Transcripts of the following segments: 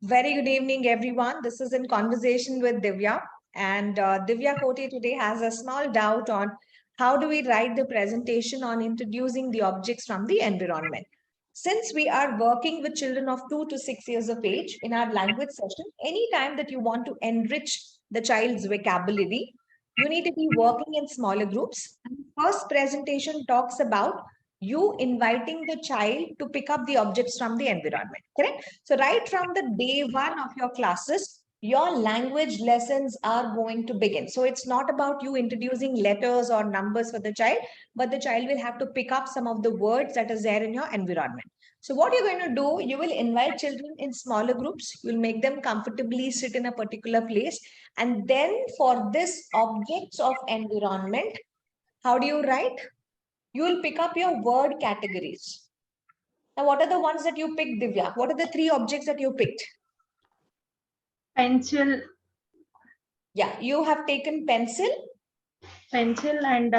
Very good evening, everyone. This is In Conversation with Divya. And Divya Kote today has a small doubt on how do we write the presentation on introducing the objects from the environment. Since we are working with children of 2 to 6 years of age in our language session, anytime that you want to enrich the child's vocabulary, you need to be working in smaller groups. And first presentation talks about you inviting the child to pick up the objects from the environment, correct? So right from the day one of your classes, your language lessons are going to begin. So it's not about you introducing letters or numbers for the child, but the child will have to pick up some of the words that is there in your environment. So what you're going to do, you will invite children in smaller groups. You'll make them comfortably sit in a particular place. And then for this objects of environment, how do you write? You will pick up your word categories. Now, what are the ones that you picked, Divya? What are the 3 objects that you picked? Pencil. Yeah, you have taken pencil. Pencil and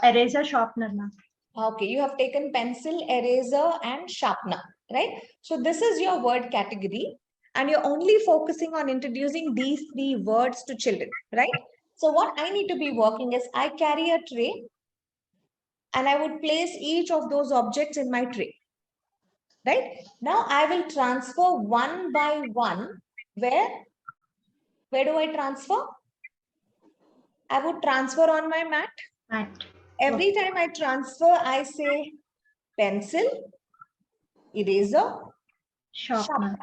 eraser sharpener. Okay, you have taken pencil, eraser, and sharpener, right? So this is your word category, and you're only focusing on introducing these 3 words to children, right? So what I need to be working is I carry a tray, and I would place each of those objects in my tray. Right? Now I will transfer one by one. Where do I transfer? I would transfer on my mat. Every time I transfer, I say pencil, eraser, sharpener.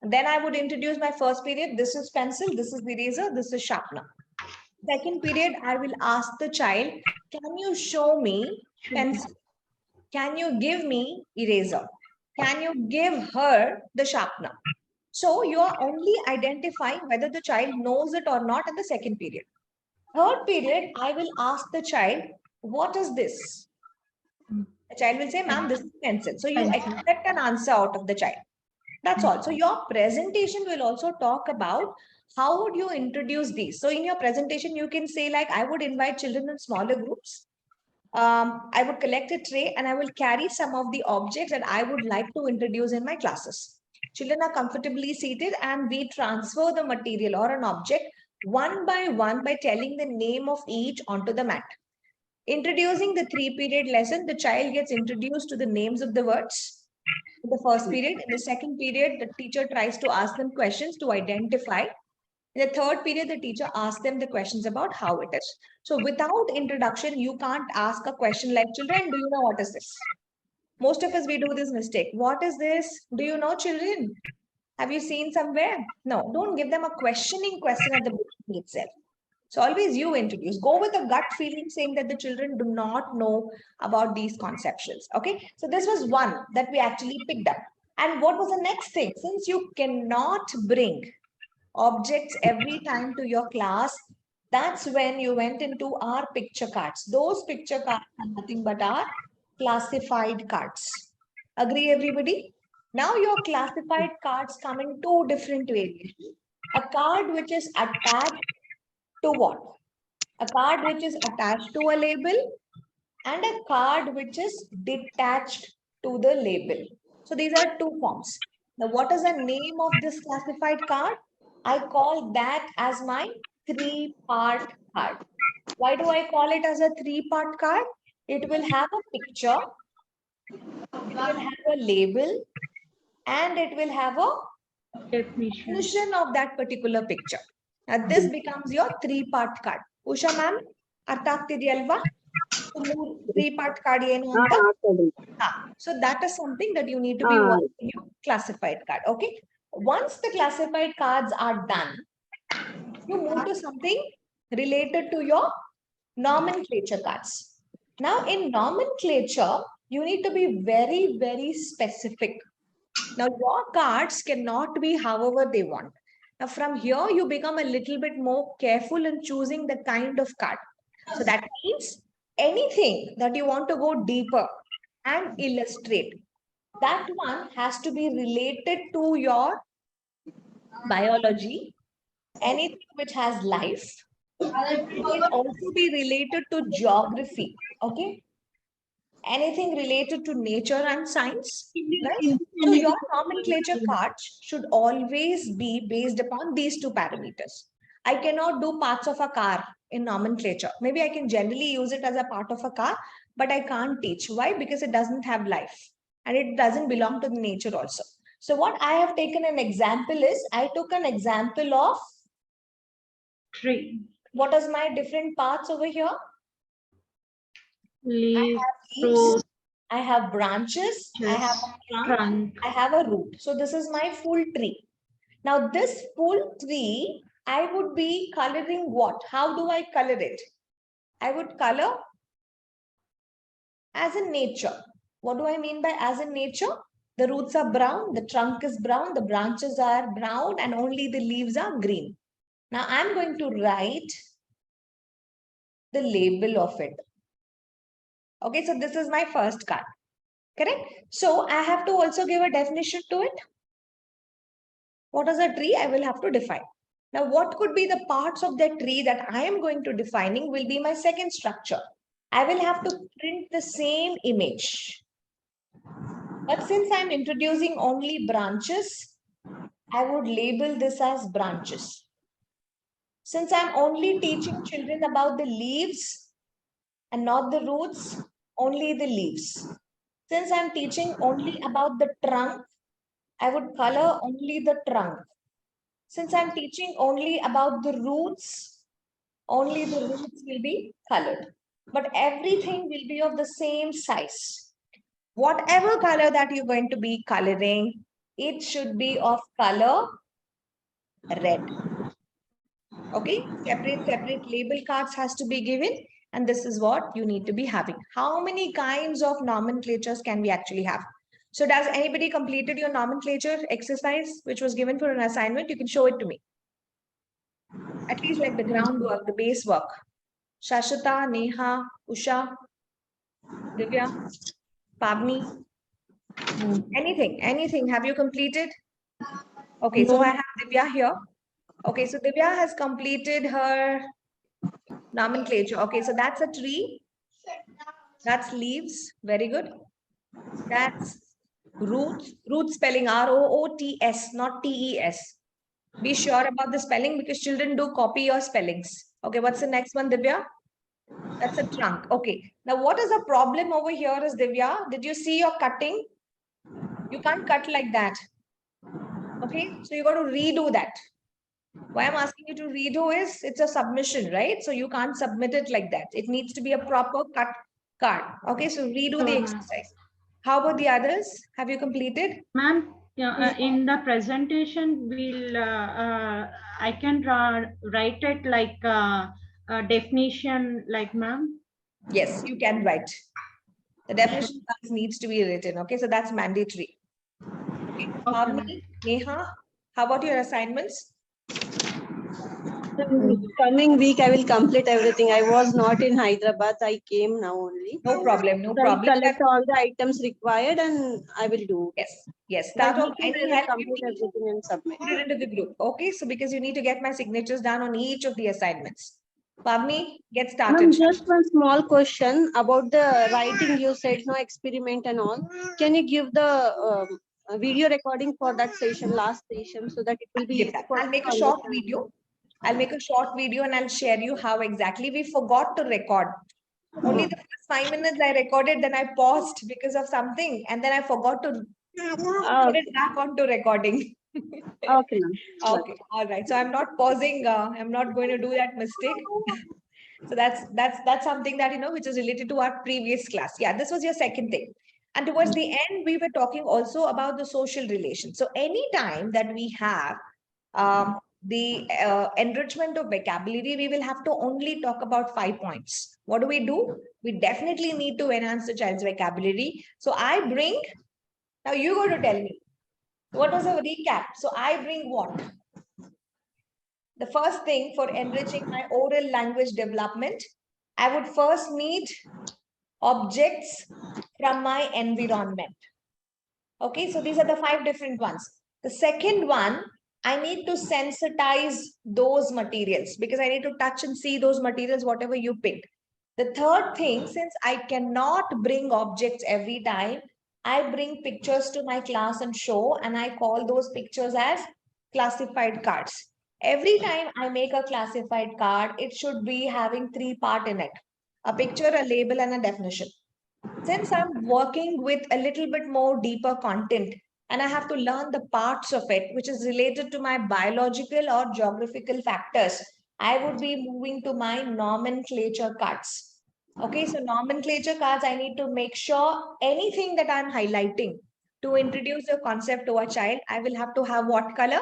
Then I would introduce my first period. This is pencil, this is eraser, this is sharpener. Second period, I will ask the child, can you show me pencil? Can you give me eraser? Can you give her the sharpener? So you are only identifying whether the child knows it or not in the second period. Third period, I will ask the child, what is this? The child will say, ma'am, this is pencil. So you expect an answer out of the child. That's all. So your presentation will also talk about how would you introduce these. So in your presentation, you can say like, I would invite children in smaller groups. I would collect a tray and I will carry some of the objects that I would like to introduce in my classes. Children are comfortably seated and we transfer the material or an object one by one by telling the name of each onto the mat. Introducing the 3-period lesson, the child gets introduced to the names of the words. In the first period, in the second period, the teacher tries to ask them questions to identify. In the third period, the teacher asks them the questions about how it is. So without introduction, you can't ask a question like, children, do you know what is this? Most of us, we do this mistake. What is this? Do you know, children? Have you seen somewhere? No, don't give them a questioning question at the beginning itself. So always you introduce. Go with a gut feeling saying that the children do not know about these conceptions. Okay. So this was one that we actually picked up. And what was the next thing? Since you cannot bring objects every time to your class, that's when you went into our picture cards. Those picture cards are nothing but our classified cards. Agree, everybody? Now your classified cards come in 2 different variations. A card which is attached to what? A card which is attached to a label and a card which is detached to the label. So these are 2 forms. Now, what is the name of this classified card? I call that as my 3-part card. Why do I call it as a 3-part card? It will have a picture, it will have a label, and it will have a definition of that particular picture. Now, this becomes your 3-part card. Usha ma'am, ಅರ್ಥ ಆಗ್ತಿದೆಯಲ್ವಾ? 3-part card ಏನು ಅಂತ? So that is something that you need to be working in your classified card. Okay. Once the classified cards are done, you move to something related to your nomenclature cards. Now in nomenclature, you need to be very, very specific. Now your cards cannot be however they want. Now from here, you become a little bit more careful in choosing the kind of card. So that means anything that you want to go deeper and illustrate, that one has to be related to your biology, anything which has life. It can also be related to geography, okay? anything related to nature and science, right? So your nomenclature cards should always be based upon these two parameters. I cannot do parts of a car in nomenclature. Maybe I can generally use it as a part of a car, but I can't teach. Why? Because it doesn't have life and it doesn't belong to the nature also. So what I have taken an example is, I took an example of Tree. what is my different parts over here? Leaves, I have leaves, roots, I have branches, I have a trunk, I have a root. So this is my full tree. Now this full tree, I would be coloring what? How do I color it? I would color as in nature. What do I mean by as in nature? The roots are brown, the trunk is brown, the branches are brown, and only the leaves are green. Now I'm going to write the label of it. Okay, so this is my first card. Correct? So I have to also give a definition to it. What is a tree? I will have to define. Now, what could be the parts of that tree that I am going to defining will be my second structure. I will have to print the same image. But since I'm introducing only branches, I would label this as branches. Since I'm only teaching children about the leaves and not the roots, only the leaves. Since I'm teaching only about the trunk, I would color only the trunk. Since I'm teaching only about the roots, only the roots will be colored. But everything will be of the same size. Whatever color that you're going to be coloring, it should be of color red. Okay, separate label cards has to be given, and this is what you need to be having. How many kinds of nomenclatures can we actually have? So does anybody completed your nomenclature exercise, which was given for an assignment? You can show it to me. At least like the groundwork, the base work. Shashita, Neha, Usha, Divya, Pavni, anything. Have you completed? Okay, so I have Divya here. Okay, so Divya has completed her nomenclature. Okay, so that's a tree. That's leaves. Very good. That's roots. Root spelling R-O-O-T-S, not T-E-S. Be sure about the spelling because children do copy your spellings. Okay, what's the next one, Divya? That's a trunk. Okay. Now, what is the problem over here is, Divya, did you see your cutting? You can't cut like that. Okay. So you got to redo that. Why I'm asking you to redo is it's a submission, right? So you can't submit it like that. It needs to be a proper cut card. Okay. So redo the exercise. How about the others? Have you completed? Ma'am, in the presentation, I can write it like definition, like ma'am. Yes, you can write. The definition needs to be written. Okay, so that's mandatory. Okay, Pavni, Neha, how about your assignments? Coming week, I will complete everything. I was not in Hyderabad. I came now only. No problem. No So problem. I collect all the items required and I will do. Yes. Start off any help. Complete everything and submit. Put it into the group. Okay, so because you need to get my signatures down on each of the assignments. Pavni, get started. Just one small question about the writing. You said no experiment and all. Can you give the video recording for that session, last session, so that it will be easy for I'll make a short video. I'll make a short video and I'll share you how exactly we forgot to record. Only the first 5 minutes I recorded, then I paused because of something, and then I forgot to put it back onto recording. Okay, ma'am. Okay, all right. So I'm not pausing. I'm not going to do that mistake. So that's something that which is related to our previous class. Yeah, this was your second thing. And towards the end, we were talking also about the social relations. So anytime that we have the enrichment of vocabulary, we will have to only talk about 5 points. What do? We definitely need to enhance the child's vocabulary. So I bring, now you got to tell me, what was a recap? So I bring what? The first thing for enriching my oral language development, I would first need objects from my environment. Okay, so these are the 5 different ones. The second one, I need to sensitize those materials because I need to touch and see those materials, whatever you pick. The third thing, since I cannot bring objects every time, I bring pictures to my class and show, and I call those pictures as classified cards. Every time I make a classified card, it should be having 3 parts in it: a picture, a label, and a definition. Since I'm working with a little bit more deeper content and I have to learn the parts of it, which is related to my biological or geographical factors, I would be moving to my nomenclature cards. Okay, so nomenclature cards, I need to make sure anything that I'm highlighting to introduce a concept to a child, I will have to have what color?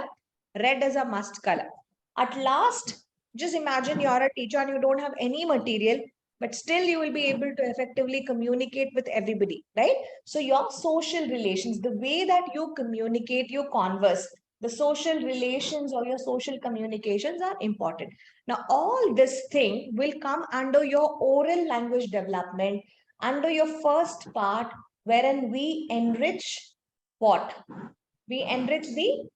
Red is a must color. At last, just imagine you're a teacher and you don't have any material, but still you will be able to effectively communicate with everybody, right? So your social relations, the way that you communicate, you converse, the social relations or your social communications are important. Now, all this thing will come under your oral language development, under your first part, wherein we enrich what? We enrich the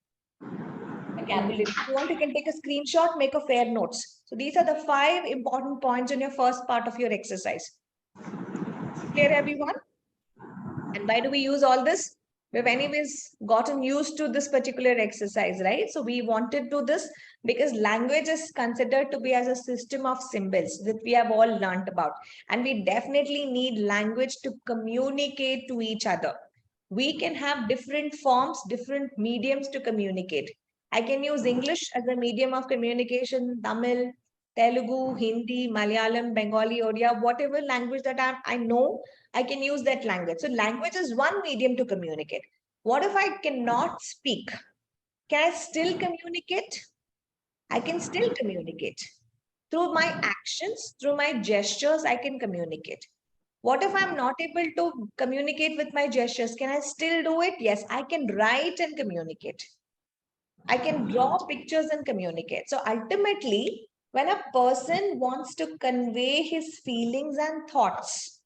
vocabulary. If you want, you can take a screenshot, make a fair notes. So these are the 5 important points in your first part of your exercise. Clear, everyone? And why do we use all this? We've anyways gotten used to this particular exercise, right? So we wanted to this because language is considered to be as a system of symbols that we have all learned about. And we definitely need language to communicate to each other. We can have different forms, different mediums to communicate. I can use English as a medium of communication, Tamil, Telugu, Hindi, Malayalam, Bengali, Odia, whatever language that I know, I can use that language. So language is one medium to communicate. What if I cannot speak? Can I still communicate? I can still communicate. Through my actions, through my gestures, I can communicate. What if I'm not able to communicate with my gestures? Can I still do it? Yes, I can write and communicate. I can draw pictures and communicate. So ultimately, when a person wants to convey his feelings and thoughts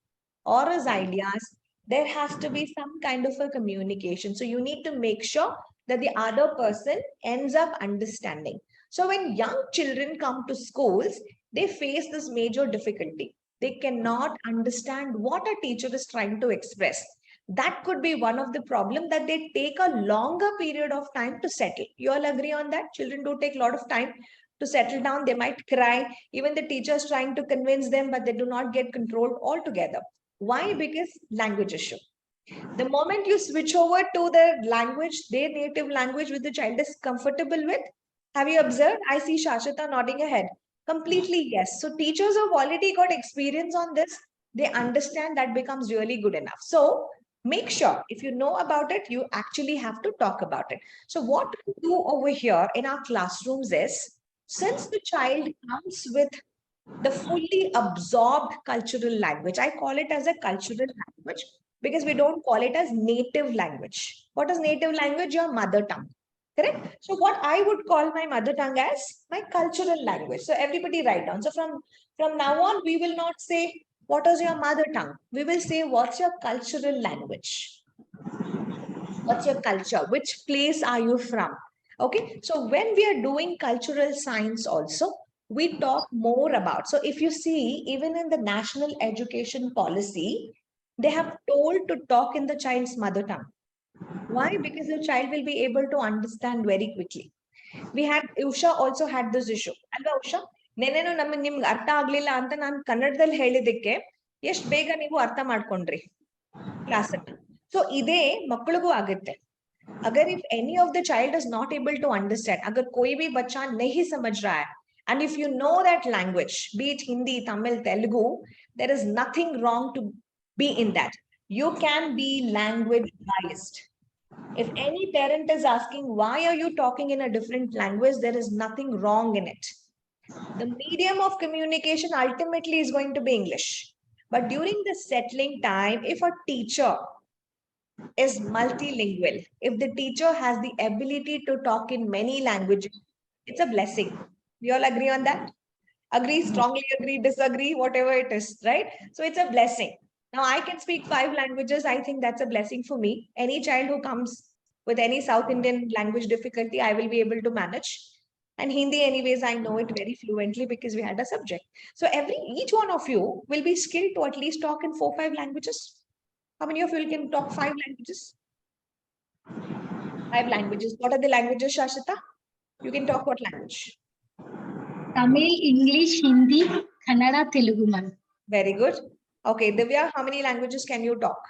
or his ideas, there has to be some kind of a communication. So you need to make sure that the other person ends up understanding. So when young children come to schools, they face this major difficulty. They cannot understand what a teacher is trying to express. That could be one of the problem, that they take a longer period of time to settle. You all agree on that? Children do take a lot of time to settle down. They might cry. Even the teacher is trying to convince them, but they do not get controlled altogether. Why? Because language issue. The moment you switch over to the language, their native language, which the child is comfortable with, have you observed? I see Shashita nodding her head. Completely yes. So teachers have already got experience on this. They understand, that becomes really good enough. So make sure if you know about it, you actually have to talk about it. So what we do over here in our classrooms is, since the child comes with the fully absorbed cultural language, I call it as a cultural language because we don't call it as native language. What is native language? Your mother tongue. Correct? So what I would call my mother tongue as my cultural language. So everybody write down. So from now on, we will not say, what is your mother tongue? We will say, what's your cultural language? What's your culture? Which place are you from? Okay. So when we are doing cultural science also, we talk more about. So if you see, even in the national education policy, they have told to talk in the child's mother tongue. Why? Because the child will be able to understand very quickly. We had, Usha also had this issue. Alva Usha? ನೆನೆನು ನಿಮ್ಗೆ ಅರ್ಥ ಆಗ್ಲಿಲ್ಲ ಅಂತ ನಾನು ಕನ್ನಡದಲ್ಲಿ ಹೇಳಿದಕ್ಕೆ ಎಷ್ಟು ಬೇಗ ನೀವು ಅರ್ಥ ಮಾಡ್ಕೊಂಡ್ರಿ ಕ್ಲಾಸ್ ಅನ್ನ. ಸೊ ಇದೇ ಮಕ್ಕಳಿಗೂ ಆಗುತ್ತೆ. अगर if any of the child is not able to understand, अगर कोई भी बच्चा नहीं समझ रहा है, and if you know that language, be it Hindi, Tamil, Telugu, there is nothing wrong to be in that. You can be language biased. If any parent is asking, why are you talking in a different language? There is nothing wrong in it. The medium of communication ultimately is going to be English. But during the settling time, if a teacher is multilingual, if the teacher has the ability to talk in many languages, it's a blessing. We all agree on that? Agree, strongly agree, disagree, whatever it is, right? So it's a blessing. Now I can speak 5 languages. I think that's a blessing for me. Any child who comes with any South Indian language difficulty, I will be able to manage. And Hindi, anyways, I know it very fluently because we had a subject. So each one of you will be skilled to at least talk in 4-5 languages. How many of you can talk 5 languages? 5 languages. What are the languages, Shashita? You can talk what language? Tamil, English, Hindi, Kannada, Telugu, ma'am. Very good. Okay, Divya, how many languages can you talk?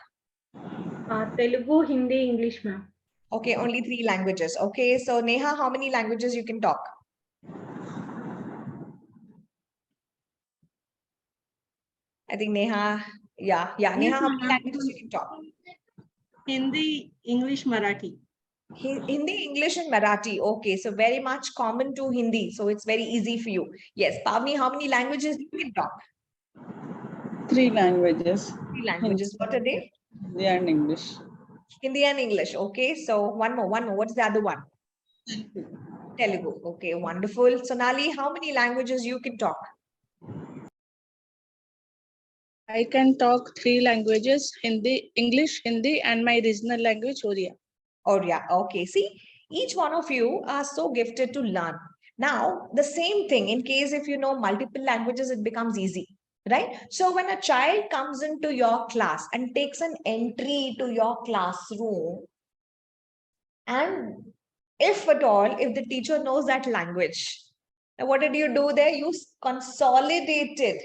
Telugu, Hindi, English, ma'am. Okay, only 3 languages. Okay, so Neha, how many languages you can talk? I think Neha, yeah. Neha, how many languages you can talk? Hindi, English, Marathi. Hindi, English, and Marathi. Okay, so very much common to Hindi. So it's very easy for you. Yes, Pavni, how many languages you can talk? 3 languages. 3 languages. What are they? Hindi and English. Hindi and English. Okay, so one more. What's the other one? Telugu. Okay, wonderful. Sonali, how many languages you can talk? I can talk 3 languages, Hindi, English, Hindi, and my regional language, Oriya. Oriya. Okay, see, each one of you are so gifted to learn. Now, the same thing, in case if you know multiple languages, it becomes easy, right? So when a child comes into your class and takes an entry to your classroom, and if at all, if the teacher knows that language, now what did you do there? You consolidated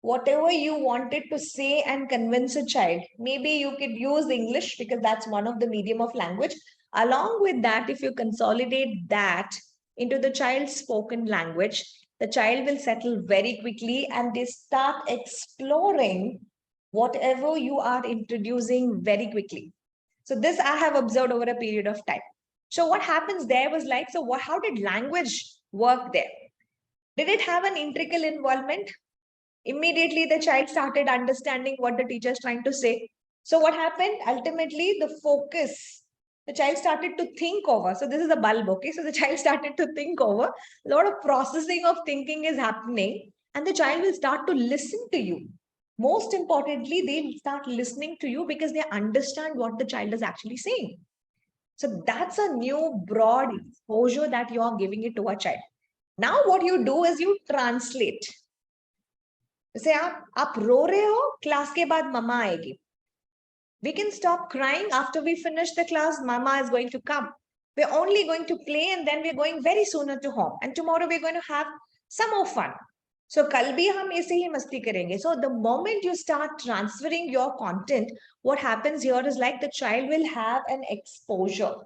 whatever you wanted to say and convince a child. Maybe you could use English because that's one of the medium of language. Along with that, if you consolidate that into the child's spoken language, the child will settle very quickly and they start exploring whatever you are introducing very quickly. So this I have observed over a period of time. So what happens there was like, so how did language work there? Did it have an integral involvement? Immediately the child started understanding what the teacher is trying to say. So what happened? Ultimately, the focus, the child started to think over. So this is a bulb, okay? So the child started to think over. A lot of processing of thinking is happening and the child will start to listen to you. Most importantly, they will start listening to you because they understand what the child is actually saying. So that's a new broad exposure that you are giving it to a child. Now what you do is you translate. जैसे आप रो रहे हो class के बाद मम्मा आएगी. We can stop crying after we finish the class. Mama is going to come. We're only going to play and then we're going very sooner to home. And tomorrow we're going to have some more fun. So कल भी हम ऐसे ही मस्ती करेंगे. So the moment you start transferring your content, what happens here is like the child will have an exposure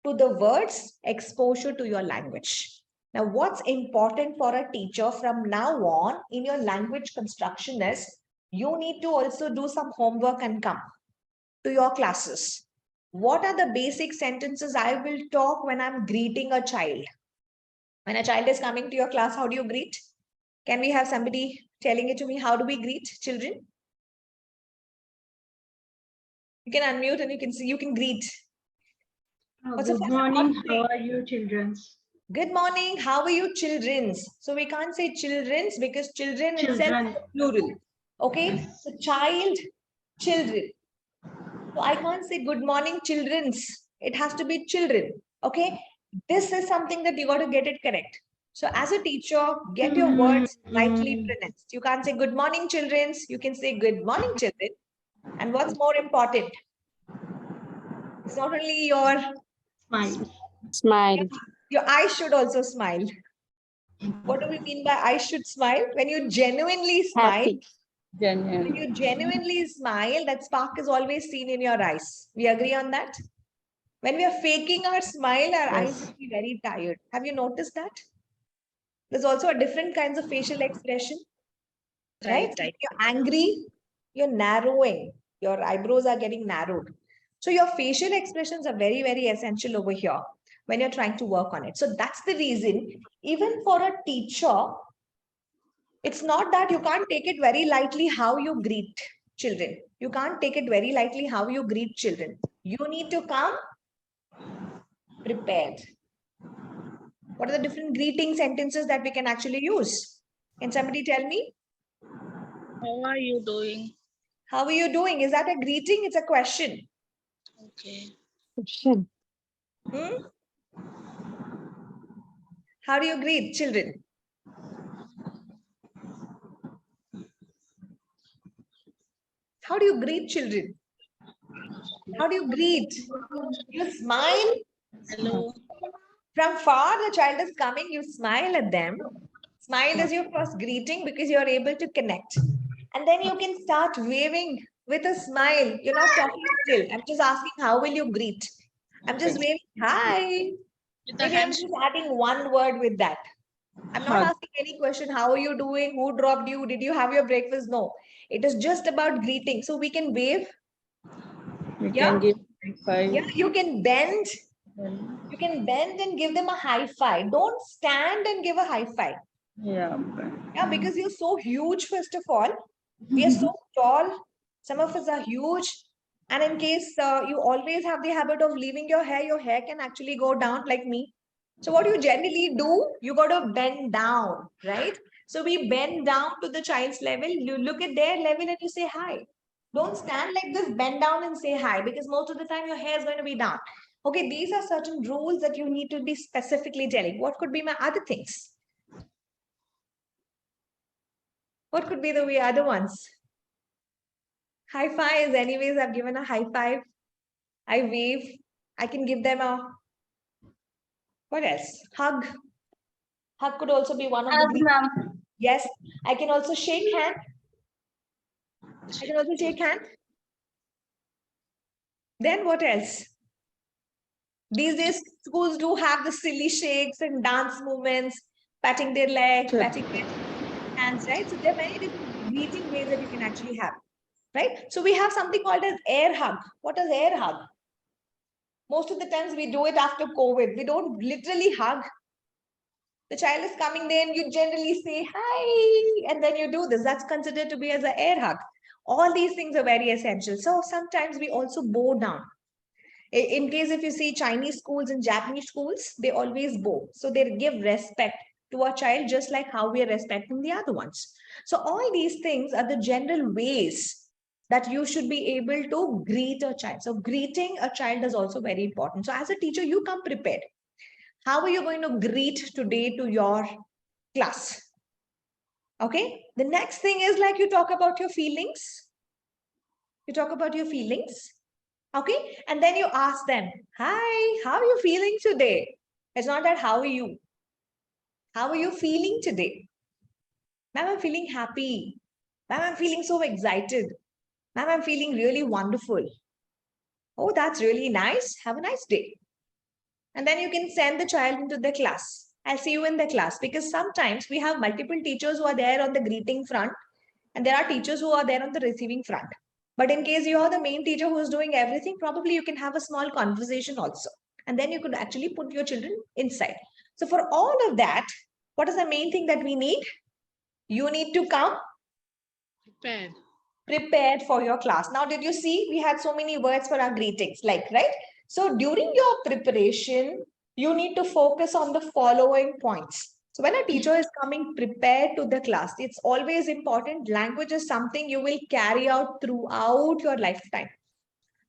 to the words, exposure to your language. Now, what's important for a teacher from now on in your language construction is you need to also do some homework and come to your classes. What are the basic sentences I will talk when I'm greeting a child? When a child is coming to your class, how do you greet? Can we have somebody telling it to me? How do we greet children? You can unmute and you can see, you can greet. Good morning, how are you, children? Good morning, how are you, children's? So we can't say children's because children itself is plural. Okay, so child, children. So I can't say good morning, children's. It has to be children. Okay, this is something that you got to get it correct. So as a teacher, get your words rightly pronounced. You can't say good morning, children's. You can say good morning, children. And what's more important? It's not only your Smile. Your eyes should also smile. What do we mean by I should smile? When you genuinely smile, Happy. when you genuinely smile, that spark is always seen in your eyes. We agree on that? When we are faking our smile, our eyes will be very tired. Have you noticed that? There's also a different kinds of facial expression. Right? When you're angry, you're narrowing. Your eyebrows are getting narrowed. So your facial expressions are very, very essential over here when you're trying to work on it. So that's the reason, even for a teacher, it's not that you can't take it very lightly how you greet children. You can't take it very lightly how you greet children. You need to come prepared. What are the different greeting sentences that we can actually use? Can somebody tell me? How are you doing? How are you doing? Is that a greeting? It's a question. Okay. Question. How do you greet children? How do you greet children? How do you greet? You smile. Hello. From far, the child is coming, you smile at them. Smile is your first greeting because you are able to connect. And then you can start waving with a smile. You're not talking still. I'm just asking, how will you greet? I'm just waving, hi. With the Maybe I'm hands. just adding one word with that. I'm not Hug. asking any question. How are you doing? Who dropped you? Did you have your breakfast? No. It is just about greeting. So we can wave. We Yeah. can give high five. Yeah. You can bend. Then, You can bend and give them a high five. Don't stand and give a high five. yeah. Yeah, because you're so huge, first of all. We are so tall. Some of us are huge. And in case you always have the habit of leaving your hair can actually go down like me. So what you generally do, you got to bend down, right? So we bend down to the child's level. You look at their level and you say hi. Don't stand like this, bend down and say hi, because most of the time your hair is going to be down. Okay, these are certain rules that you need to be specifically telling. What could be my other things? What could be the other ones? High fives. Anyways, I've given a high five. I wave. I can give them a, what else? Hug. Hug could also be one of the Hug, greetings. ma'am. Yes. I can also shake hand. I can also shake hand. Then what else? These days, schools do have the silly shakes and dance movements, patting their leg, patting their hands, right? So there are many different greeting ways that you can actually have, right? So we have something called as air hug. What is air hug? Most of the times we do it after COVID. We don't literally hug. The child is coming there and you generally say hi, and then you do this. That's considered to be as an air hug. All these things are very essential. So sometimes we also bow down. In case if you see Chinese schools and Japanese schools, they always bow. So they give respect to a child just like how we are respecting the other ones. So all these things are the general ways that you should be able to greet a child. So greeting a child is also very important. So as a teacher, you come prepared. How are you going to greet today to your class? Okay. The next thing is like you talk about your feelings. You talk about your feelings. Okay. And then you ask them, hi, how are you feeling today? It's not that how are you? How are you feeling today? Ma'am, I'm feeling happy. Ma'am, I'm feeling so excited. Ma'am, I'm feeling really wonderful. Oh, that's really nice. Have a nice day. And then you can send the child into the class. I'll see you in the class, because sometimes we have multiple teachers who are there on the greeting front and there are teachers who are there on the receiving front. But in case you are the main teacher who is doing everything, probably you can have a small conversation also. And then you could actually put your children inside. So for all of that, what is the main thing that we need? You need to come prepared for your class. Now, did you see we had so many words for our greetings, like, right? So during your preparation, you need to focus on the following points. So when a teacher is coming prepared to the class, it's always important. Language is something you will carry out throughout your lifetime.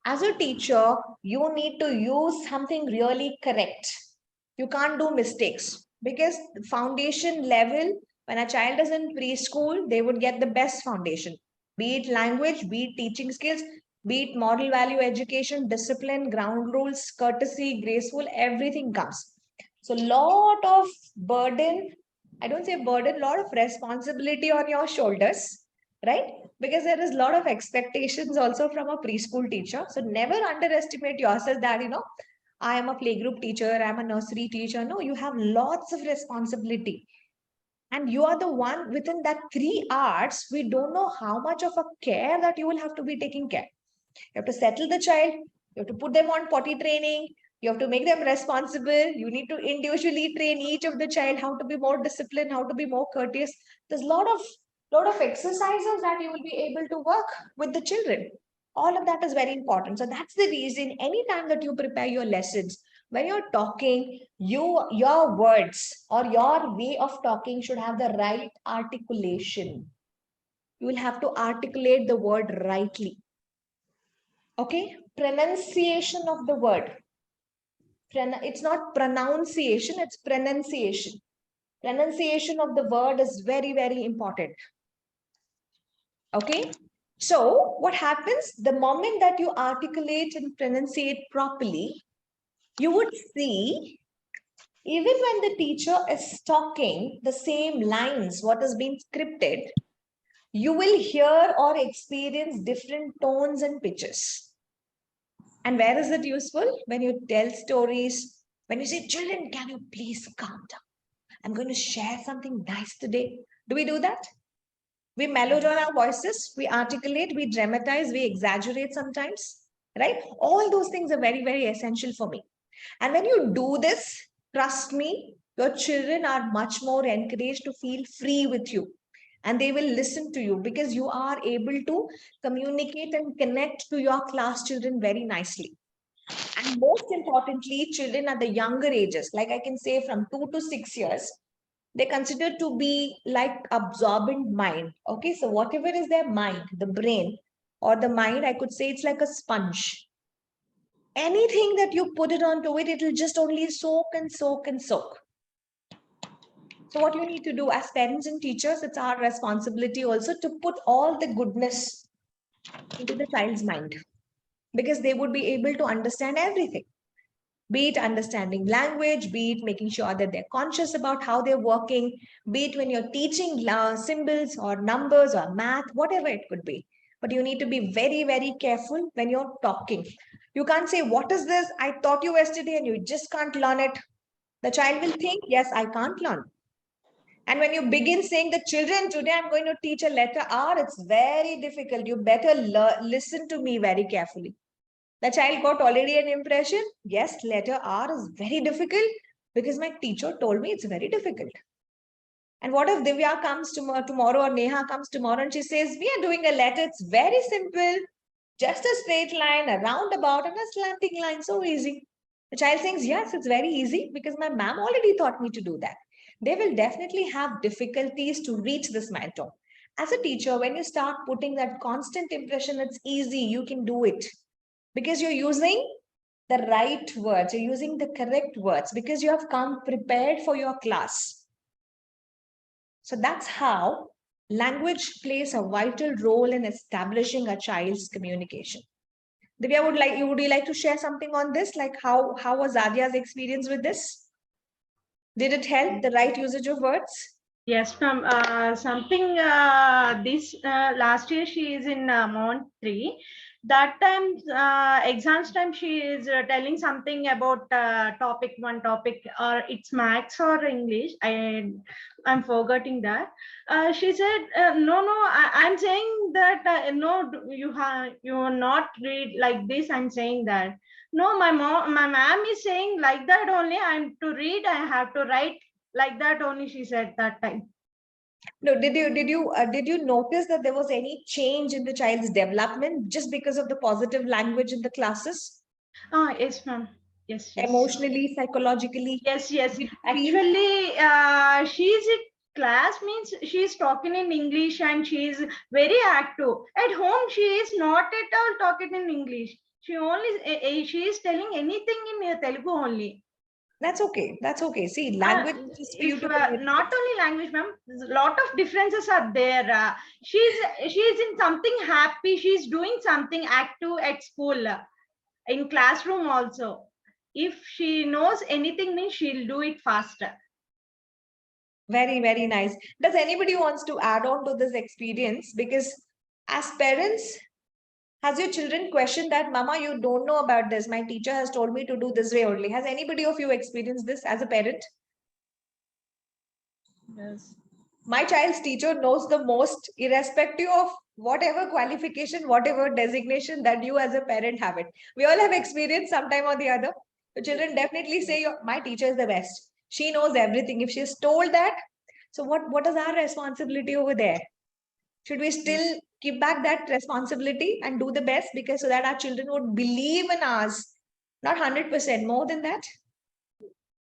As a teacher, you need to use something really correct. You can't do mistakes, because foundation level, when a child is in preschool, they would get the best foundation, be it language, be it teaching skills, be it moral value education, discipline, ground rules, courtesy, graceful, everything comes. So lot of burden, I don't say burden, lot of responsibility on your shoulders, right? Because there is a lot of expectations also from a preschool teacher. So never underestimate yourself that, I am a playgroup teacher, I'm a nursery teacher. No, you have lots of responsibility. And you are the one within that 3 hours, we don't know how much of a care that you will have to be taking care. You have to settle the child, you have to put them on potty training, you have to make them responsible, you need to individually train each of the child how to be more disciplined, how to be more courteous. There's a lot of exercises that you will be able to work with the children. All of that is very important. So that's the reason anytime that you prepare your lessons, when you're talking, your words or your way of talking should have the right articulation. You will have to articulate the word rightly. Okay, pronunciation of the word. It's not pronunciation, it's pronunciation. Pronunciation of the word is very, very important. Okay. So what happens the moment that you articulate and pronunciate properly, you would see even when the teacher is talking the same lines, what has been scripted, you will hear or experience different tones and pitches. And where is it useful? When you tell stories, when you say, children, can you please calm down? I'm going to share something nice today. Do we do that? We mellow down our voices, we articulate, we dramatize, we exaggerate sometimes, right? All those things are very, very essential for me. And when you do this, trust me, your children are much more encouraged to feel free with you. And they will listen to you because you are able to communicate and connect to your class children very nicely. And most importantly, children at the younger ages, like I can say from 2 to 6 years, they consider to be like absorbent mind. Okay, so whatever is their mind, the brain or the mind, I could say it's like a sponge. Anything that you put it onto it, it will just only soak and soak and soak. So what you need to do as parents and teachers, it's our responsibility also to put all the goodness into the child's mind, because they would be able to understand everything. Be it understanding language, be it making sure that they're conscious about how they're working, be it when you're teaching symbols or numbers or math, whatever it could be. But you need to be very, very careful when you're talking. You can't say, what is this? I taught you yesterday and you just can't learn it. The child will think, yes, I can't learn. And when you begin saying the children, today I'm going to teach a letter R, it's very difficult. You better listen to me very carefully. The child got already an impression. Yes, letter R is very difficult because my teacher told me it's very difficult. And what if Divya comes tomorrow or Neha comes tomorrow and she says, we are doing a letter. It's very simple. Just a straight line, a roundabout and a slanting line. So easy. The child thinks, yes, it's very easy because my ma'am already taught me to do that. They will definitely have difficulties to reach this milestone. As a teacher, when you start putting that constant impression, it's easy, you can do it. Because you're using the right words, you're using the correct words because you have come prepared for your class. So that's how language plays a vital role in establishing a child's communication. Divya, would you like to share something on this? Like how was Adya's experience with this? Did it help the right usage of words? Yes, ma'am. Something this last year she is in Mont 3. That time, exams time, she is telling something about topic one topic, or it's maths or English. I'm forgetting that. She said, no, I'm saying that no, you are not read like this. I'm saying that. No, my ma'am is saying like that only. I'm to read. I have to write like that only, she said that time. No, did you notice that there was any change in the child's development just because of the positive language in the classes? Yes, ma'am. Yes. Emotionally, psychologically? Yes. Did you feel- Actually, she's in class means she's talking in English and she's very active. At home, she is not at all talking in English. She is telling anything in Telugu only. That's okay. That's okay. See, language is just for you If to communicate. not only language, ma'am, a lot of differences are there. She's in something happy. She's doing something active at school, in classroom also. If she knows anything, means she'll do it faster. Very, very nice. Does anybody wants to add on to this experience? Because as parents, has your children questioned that, Mama, you don't know about this. My teacher has told me to do this way only. Has anybody of you experienced this as a parent? Yes. My child's teacher knows the most, irrespective of whatever qualification, whatever designation that you as a parent have it. We all have experienced sometime or the other. The children definitely say, my teacher is the best. She knows everything. If she's told that, so what is our responsibility over there? Should we still keep back that responsibility and do the best, because so that our children would believe in us? Not 100%, more than that.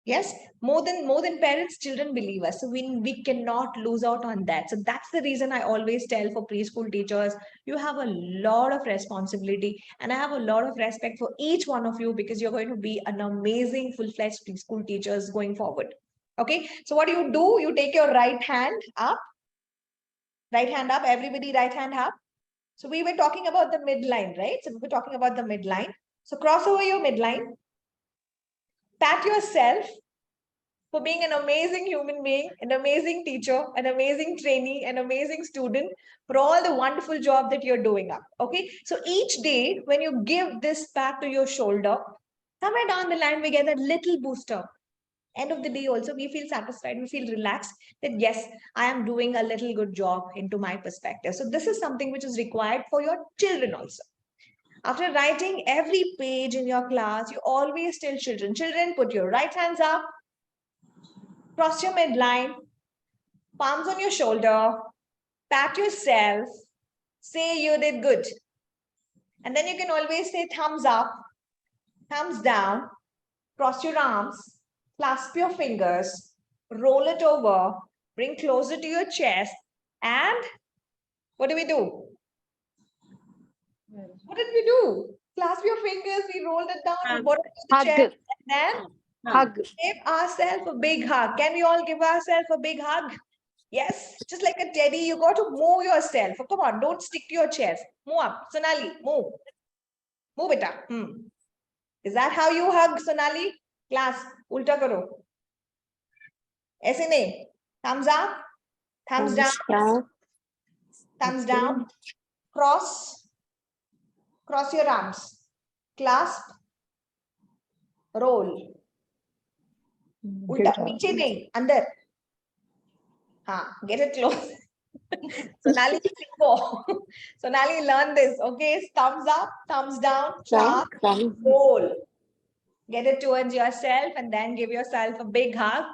Yes, more than parents, children believe us. So we cannot lose out on that. So that's the reason I always tell for preschool teachers, you have a lot of responsibility, and I have a lot of respect for each one of you because you're going to be an amazing full-fledged preschool teachers going forward. Okay, so what do, you take your right hand up, everybody right hand up. So we were talking about the midline, right? So we were talking about the midline. So cross over your midline, pat yourself for being an amazing human being, an amazing teacher, an amazing trainee, an amazing student, for all the wonderful job that you're doing up. Okay, so each day when you give this pat to your shoulder, somewhere down the line we get a little booster. End of the day also we feel satisfied, we feel relaxed that yes, I am doing a little good job into my perspective. So this is something which is required for your children also. After writing every page in your class, you always tell children, put your right hands up, cross your midline, palms on your shoulder, pat yourself, say you did good. And then you can always say thumbs up, thumbs down, cross your arms, clasp your fingers, roll it over, bring closer to your chest, and what do? What did we do? Clasp your fingers, we rolled it down, we brought it to the Hug. chest, and then Hug. give ourselves a big hug. Can we all give ourselves a big hug? Yes, just like a teddy, you got to move yourself. Oh, come on, don't stick to your chest. Move up. Sonali, move. Move it up. Is that how you hug, Sonali? Class, ulta karo. Aise nahi. Thumbs up, thumbs down, thumbs down. Cross your arms. Clasp, roll. Ulta, piche nahi, andar. Get it close. Sonali, Sonali, learn this. Okay, thumbs up, thumbs down, clasp, roll. Get it towards yourself and then give yourself a big hug.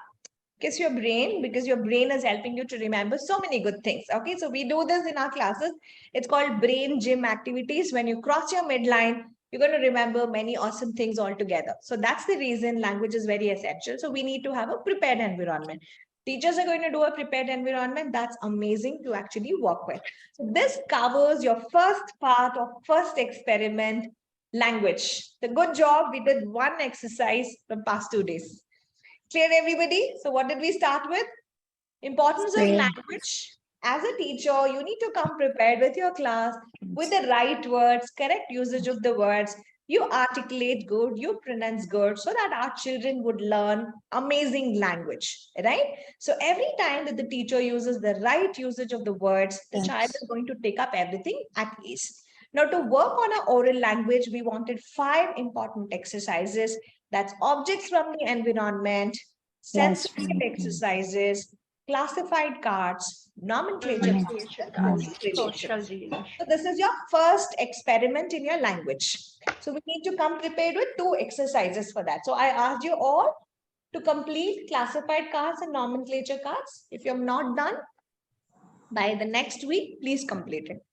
Kiss your brain because your brain is helping you to remember so many good things. Okay, so we do this in our classes. It's called brain gym activities. When you cross your midline, you're going to remember many awesome things altogether. So that's the reason language is very essential. So we need to have a prepared environment. Teachers are going to do a prepared environment. That's amazing to actually work with. So this covers your first part of first experiment, language. The good job, we did one exercise from past 2 days. Clear, everybody? So what did we start with? Importance of language. As a teacher, you need to come prepared with your class, with the right words, correct usage of the words. You articulate good, you pronounce good, so that our children would learn amazing language, right? So every time that the teacher uses the right usage of the words, the child is going to take up everything at ease. Now, to work on our oral language, we wanted 5 important exercises. That's objects from the environment, sensory exercises, classified cards, nomenclature cards, Social relation. So this is your first experiment in your language. So we need to come prepared with 2 exercises for that. So I asked you all to complete classified cards and nomenclature cards. If you have not done, by the next week, please complete it.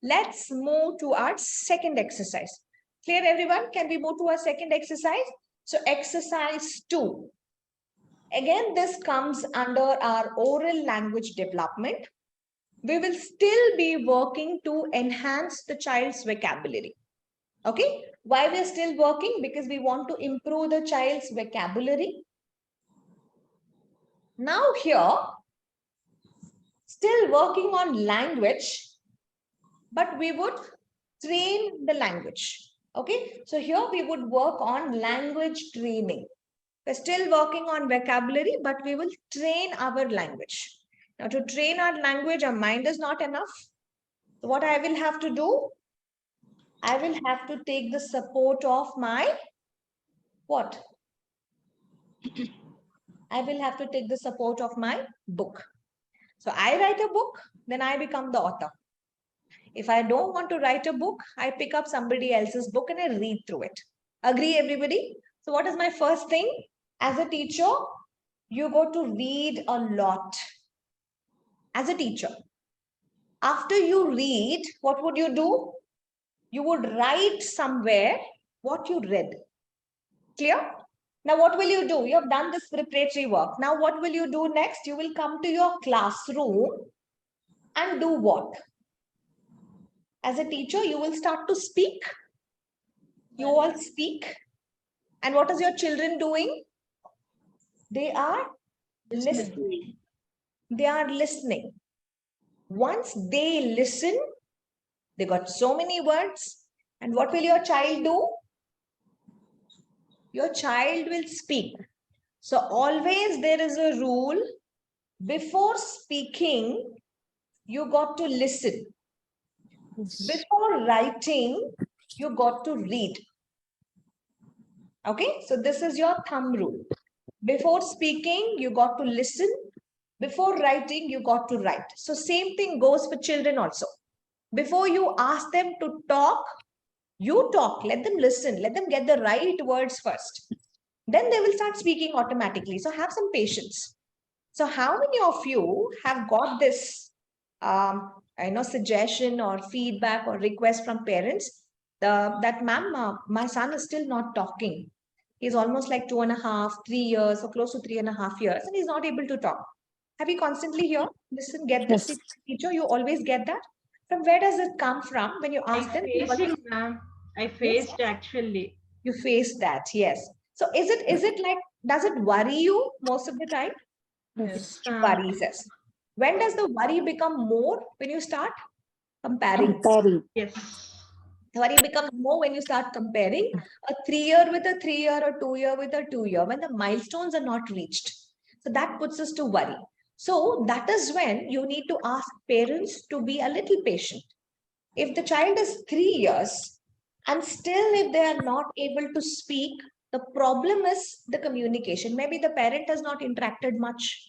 Let's move to our second exercise. Clear, everyone? Can we move to our second exercise? So exercise 2. Again, this comes under our oral language development. We will still be working to enhance the child's vocabulary. Okay, why we're still working? Because we want to improve the child's vocabulary. Now here, still working on language, but we would train the language. Okay, so here we would work on language training. We're still working on vocabulary, but we will train our language. Now, to train our language, our mind is not enough. So what I will have to do? I will have to take the support of my what? I will have to take the support of my book. So I write a book, then I become the author. If I don't want to write a book, I pick up somebody else's book and I read through it. Agree, everybody? So what is my first thing? As a teacher, you go to read a lot. As a teacher, after you read, what would you do? You would write somewhere what you read. Clear? Now, what will you do? You have done this preparatory work. Now, what will you do next? You will come to your classroom and do what? As a teacher, you will start to speak. You all speak. And what is your children doing? They are Listening. They are listening. Once they listen, they got so many words. And what will your child do? Your child will speak. So always there is a rule. Before speaking, you got to listen. Before writing, you got to read. Okay, so this is your thumb rule. Before speaking, you got to listen. Before writing, you got to write. So same thing goes for children also. Before you ask them to talk, you talk, let them listen, let them get the right words first. Then they will start speaking automatically. So have some patience. So how many of you have got this suggestion or feedback or request from parents that ma'am, my son is still not talking. He's almost like 2.5, 3 years or close to 3.5 years and he's not able to talk. Have you constantly hear, listen, get this teacher, you always get that? From where does it come from when you ask them? I faced actually. You face that, yes. So is it like, does it worry you most of the time? Yes. Worries us. When does the worry become more? When you start comparing. Yes. The worry becomes more when you start comparing a 3-year with a 3-year or 2-year with a 2-year, when the milestones are not reached. So that puts us to worry. So that is when you need to ask parents to be a little patient. If the child is 3 years and still if they are not able to speak, the problem is the communication. Maybe the parent has not interacted much.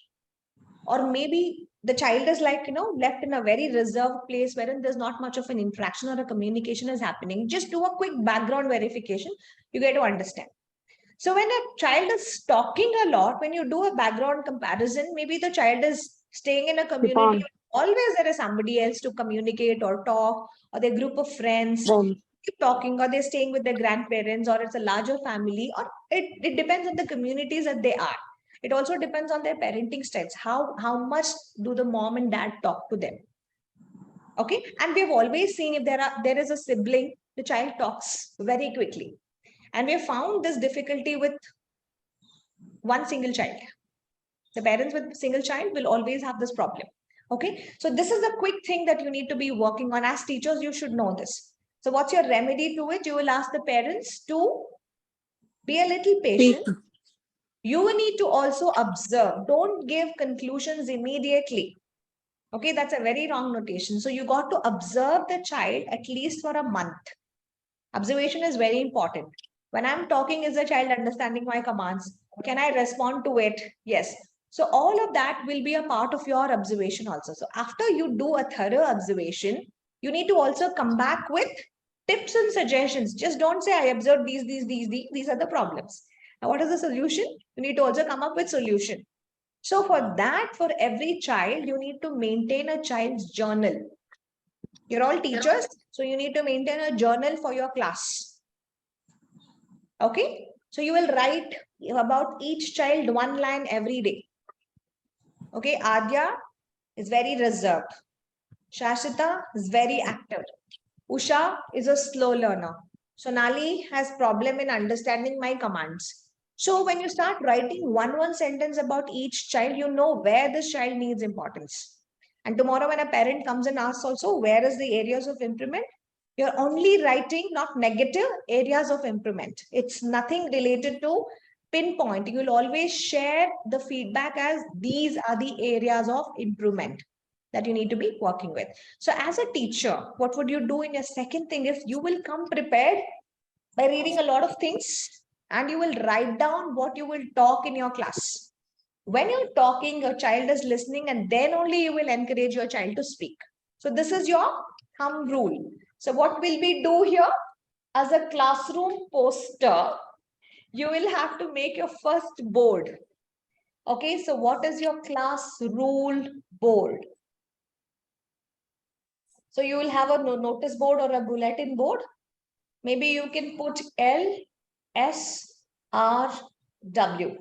Or maybe the child is like, left in a very reserved place wherein there's not much of an interaction or a communication is happening. Just do a quick background verification. You get to understand. So when a child is talking a lot, when you do a background comparison, maybe the child is staying in a community. Always there is somebody else to communicate or talk, or their group of friends keep talking, or they're staying with their grandparents, or it's a larger family, or it depends on the communities that they are. It also depends on their parenting styles. How much do the mom and dad talk to them? Okay, and we've always seen if there is a sibling, the child talks very quickly. And we have found this difficulty with one single child. The parents with single child will always have this problem. Okay, so this is a quick thing that you need to be working on. As teachers, you should know this. So what's your remedy to it? You will ask the parents to be a little patient. You need to also observe. Don't give conclusions immediately. Okay, that's a very wrong notation. So you got to observe the child at least for a month. Observation is very important. When I'm talking, is the child understanding my commands? Can I respond to it? Yes. So all of that will be a part of your observation also. So after you do a thorough observation, you need to also come back with tips and suggestions. Just don't say, I observed these are the problems. Now, what is the solution? You need to also come up with solution. So for that, for every child, you need to maintain a child's journal. You're all teachers, so you need to maintain a journal for your class. Okay, so you will write about each child 1 line every day. Okay, Adya is very reserved. Shashita is very active. Usha is a slow learner. Sonali has problem in understanding my commands. So when you start writing one sentence about each child, you know where this child needs importance. And tomorrow when a parent comes and asks also, where is the areas of improvement? You're only writing not negative areas of improvement. It's nothing related to pinpoint. You will always share the feedback as these are the areas of improvement that you need to be working with. So as a teacher, what would you do in your second thing is you will come prepared by reading a lot of things and you will write down what you will talk in your class. When you're talking, your child is listening and then only you will encourage your child to speak. So this is your thumb rule. So what will we do here? As a classroom poster, you will have to make your first board. Okay, so what is your class rule board? So you will have a notice board or a bulletin board. Maybe you can put L, S, R, W.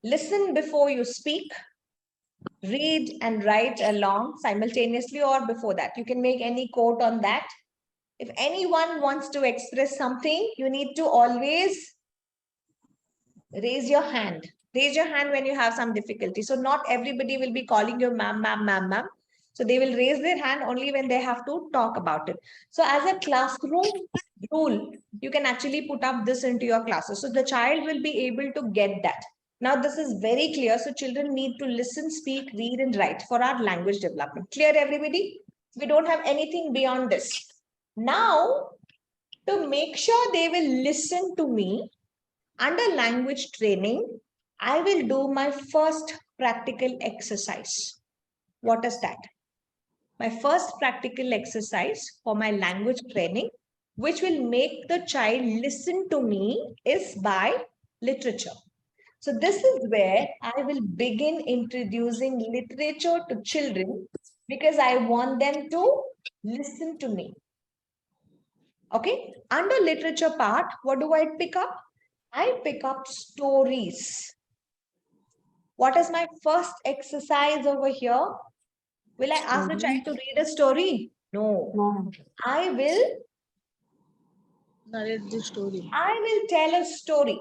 Listen before you speak. Read and write along simultaneously or before that. You can make any quote on that. If anyone wants to express something, you need to always raise your hand. Raise your hand when you have some difficulty. So not everybody will be calling you ma'am, ma'am, ma'am, ma'am. So they will raise their hand only when they have to talk about it. So as a classroom rule, you can actually put up this into your classes. So the child will be able to get that. Now this is very clear. So children need to listen, speak, read and write for our language development. Clear everybody? We don't have anything beyond this. Now, to make sure they will listen to me, under language training, I will do my first practical exercise. What is that? My first practical exercise for my language training, which will make the child listen to me, is by literature. So this is where I will begin introducing literature to children because I want them to listen to me. Okay, under literature part, what do I pick up? I pick up stories. What is my first exercise over here? Will I ask the child to read a story? No. No. I will Narrate the story. tell a story.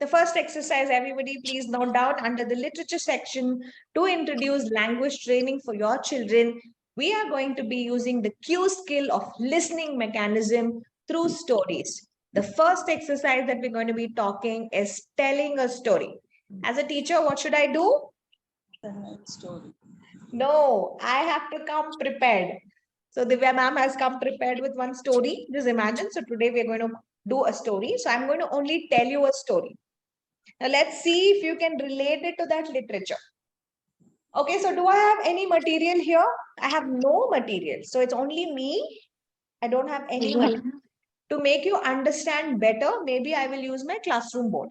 The first exercise, everybody please note down under the literature section to introduce language training for your children. We are going to be using the cue skill of listening mechanism through stories. The first exercise that we're going to be talking is telling a story. As a teacher, what should I do? Story. No, I have to come prepared. So Divya ma'am has come prepared with one story. Just imagine. So today we're going to do a story. So I'm going to only tell you a story. Now let's see if you can relate it to that literature. Okay, so do I have any material here? I have no material. So it's only me. I don't have any material. To make you understand better, maybe I will use my classroom board.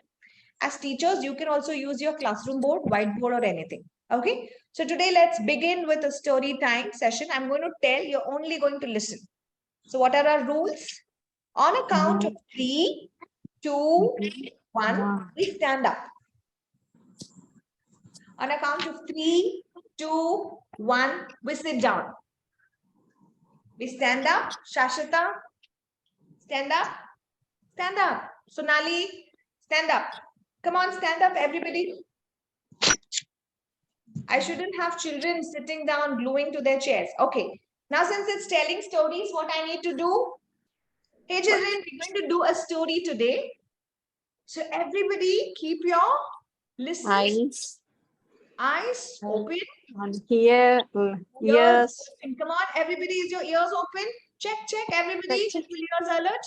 As teachers, you can also use your classroom board, whiteboard or anything. Okay, so today let's begin with a story time session. I'm going to tell, you're only going to listen. So what are our rules? On a count of 3, 2, 1, we stand up. On a count of 3, 2, 1, we sit down. We stand up. Shashita, stand up. Stand up. Sonali, stand up. Come on, stand up, everybody. I shouldn't have children sitting down, gluing to their chairs. Okay. Now, since it's telling stories, what I need to do? Hey, children, we're going to do a story today. So, everybody, keep your listening eyes open. Here, Ears open. Come on, everybody, is your ears open? Check, check, everybody. Keep your ears alert.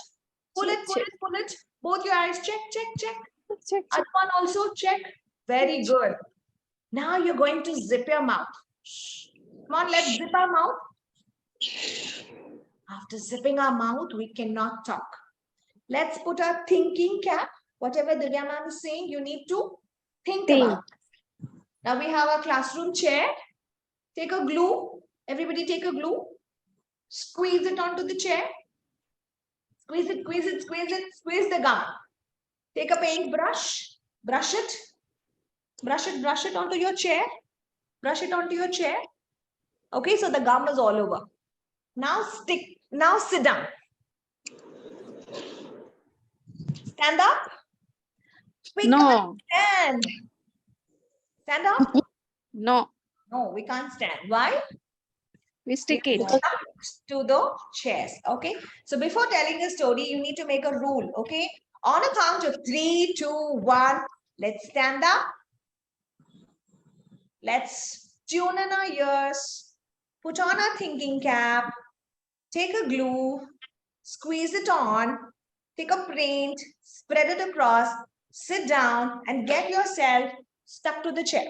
Pull it, pull it, pull it. Both your eyes, check, check, check. Other one also, check. Very good. Now you're going to zip your mouth. Come on, let's zip our mouth. After zipping our mouth, we cannot talk. Let's put our thinking cap. Whatever Divya ma'am is saying, you need to think about. Now we have a classroom chair. Take a glue. Everybody take a glue. Squeeze it onto the chair. Squeeze it, squeeze it, squeeze it. Squeeze the gum. Take a paintbrush. Brush it. Brush it onto your chair. Brush it onto your chair. Okay, so the gum is all over. Now sit down. Stand up. No. Stand. Stand up. No. No, we can't stand. Why? We stick it to the chairs. Okay. So before telling a story, you need to make a rule. Okay. On a count of 3, 2, 1, let's stand up. Let's tune in our ears. Put on our thinking cap. Take a glue. Squeeze it on. Take a paint. Spread it across. Sit down and get yourself stuck to the chair.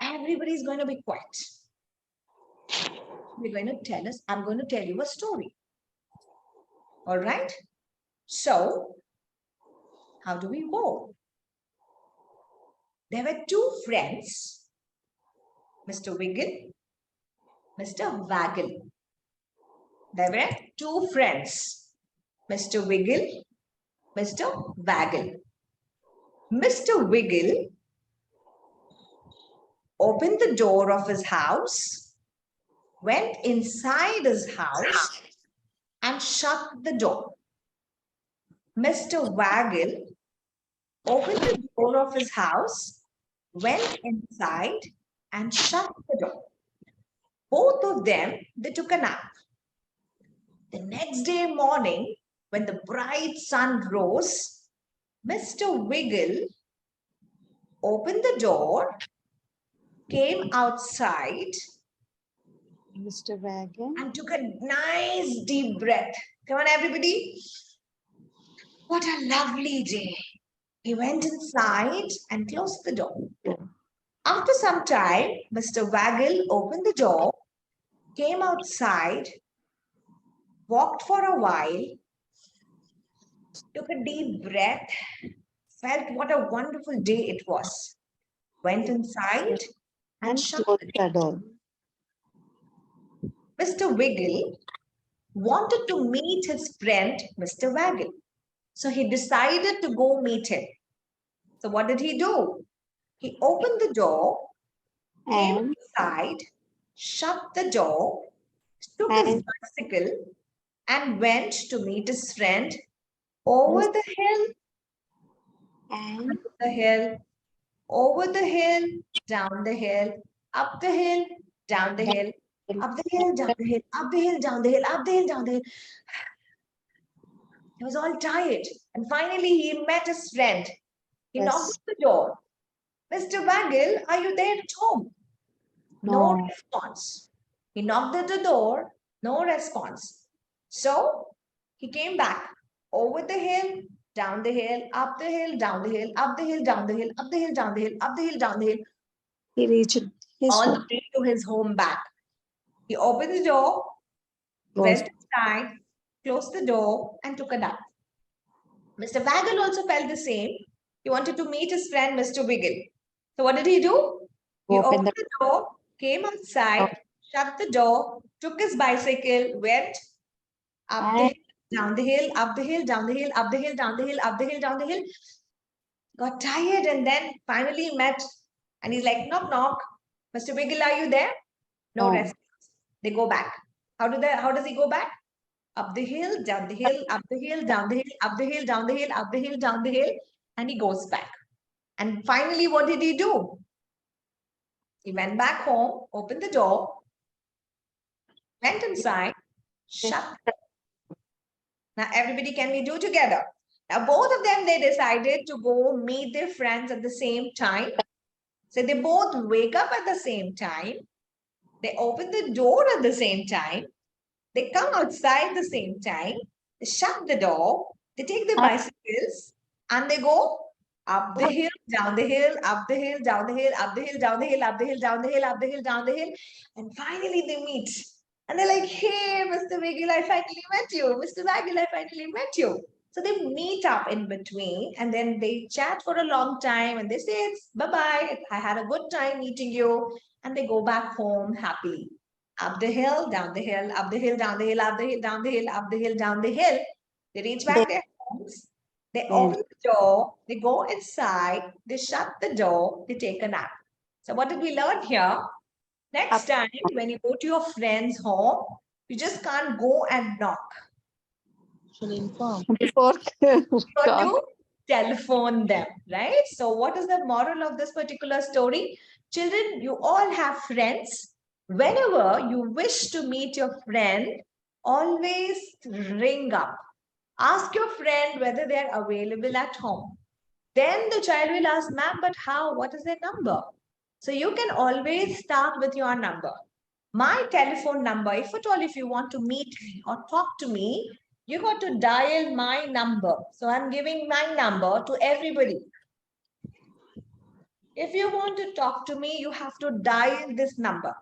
Everybody's going to be quiet. I'm going to tell you a story. All right. So, how do we go? There were 2 friends, Mr. Wiggle, Mr. Waggle. There were 2 friends, Mr. Wiggle, Mr. Waggle. Mr. Wiggle opened the door of his house, went inside his house and shut the door. Mr. Waggle opened the door of his house, went inside, and shut the door. Both of them, they took a nap. The next day morning, when the bright sun rose, Mr. Wiggle opened the door, came outside, Mr. Wagon. and took a nice deep breath. Come on, everybody. What a lovely day. He went inside and closed the door. After some time, Mr. Waggle opened the door, came outside, walked for a while, took a deep breath, felt what a wonderful day it was, went inside and shut the door. Mr. Wiggle wanted to meet his friend, Mr. Waggle. So he decided to go meet him. So what did he do? He opened the door, came inside, shut the door, took his bicycle, and went to meet his friend over the hill, and the hill, over the hill, down the hill, up the hill, down the hill, up the hill, down the hill, up the hill, down the hill, up the hill, down the hill. He was all tired. And finally, he met his friend. He knocked at the door. Mr. Waggle, are you there at home? No response. He knocked at the door. No response. So he came back over the hill, down the hill, up the hill, down the hill, up the hill, down the hill, up the hill, down the hill, up the hill, down the hill. He reached his All the home. way to his home back. He opened the door, went inside, closed the door, and took a nap. Mr. Waggle also felt the same. He wanted to meet his friend, Mr. Wiggle. So what did he do? He opened the door, came outside, shut the door, took his bicycle, went up the hill, down the hill, up the hill, down the hill, up the hill, down the hill, up the hill, down the hill. Got tired and then finally met. And he's like, knock, knock. Mr. Wiggle, are you there? No response. They go back. How does he go back? Up the hill, down the hill, up the hill, down the hill, up the hill, down the hill, up the hill, down the hill, and he goes back. And finally, what did he do? He went back home, opened the door, went inside, shut. Now, everybody, can we do together? Now, both of them, they decided to go meet their friends at the same time. So they both wake up at the same time. They open the door at the same time. They come outside the same time. They shut the door. They take their bicycles and they go up the hill, down the hill, up the hill, down the hill, up the hill, down the hill, up the hill, down the hill, up the hill, down the hill. And finally they meet. And they're like, hey, Mr. Wiggle, I finally met you. Mr. Waggle, I finally met you. So they meet up in between and then they chat for a long time and they say, it's bye-bye. I had a good time meeting you. And they go back home happily. Up the hill, down the hill, up the hill, down the hill, up the hill, down the hill, up the hill, down the hill. They reach back their homes. They open the door. They go inside. They shut the door. They take a nap. So what did we learn here? Next time, when you go to your friend's home, you just can't go and knock. Before You got to telephone them, right? So what is the moral of this particular story? Children, you all have friends. Whenever you wish to meet your friend, always ring up. Ask your friend whether they are available at home. Then the child will ask, ma'am, but how? What is their number? So you can always start with your number. My telephone number, if at all, if you want to meet me or talk to me, you got to dial my number. So I'm giving my number to everybody. If you want to talk to me, you have to dial this number.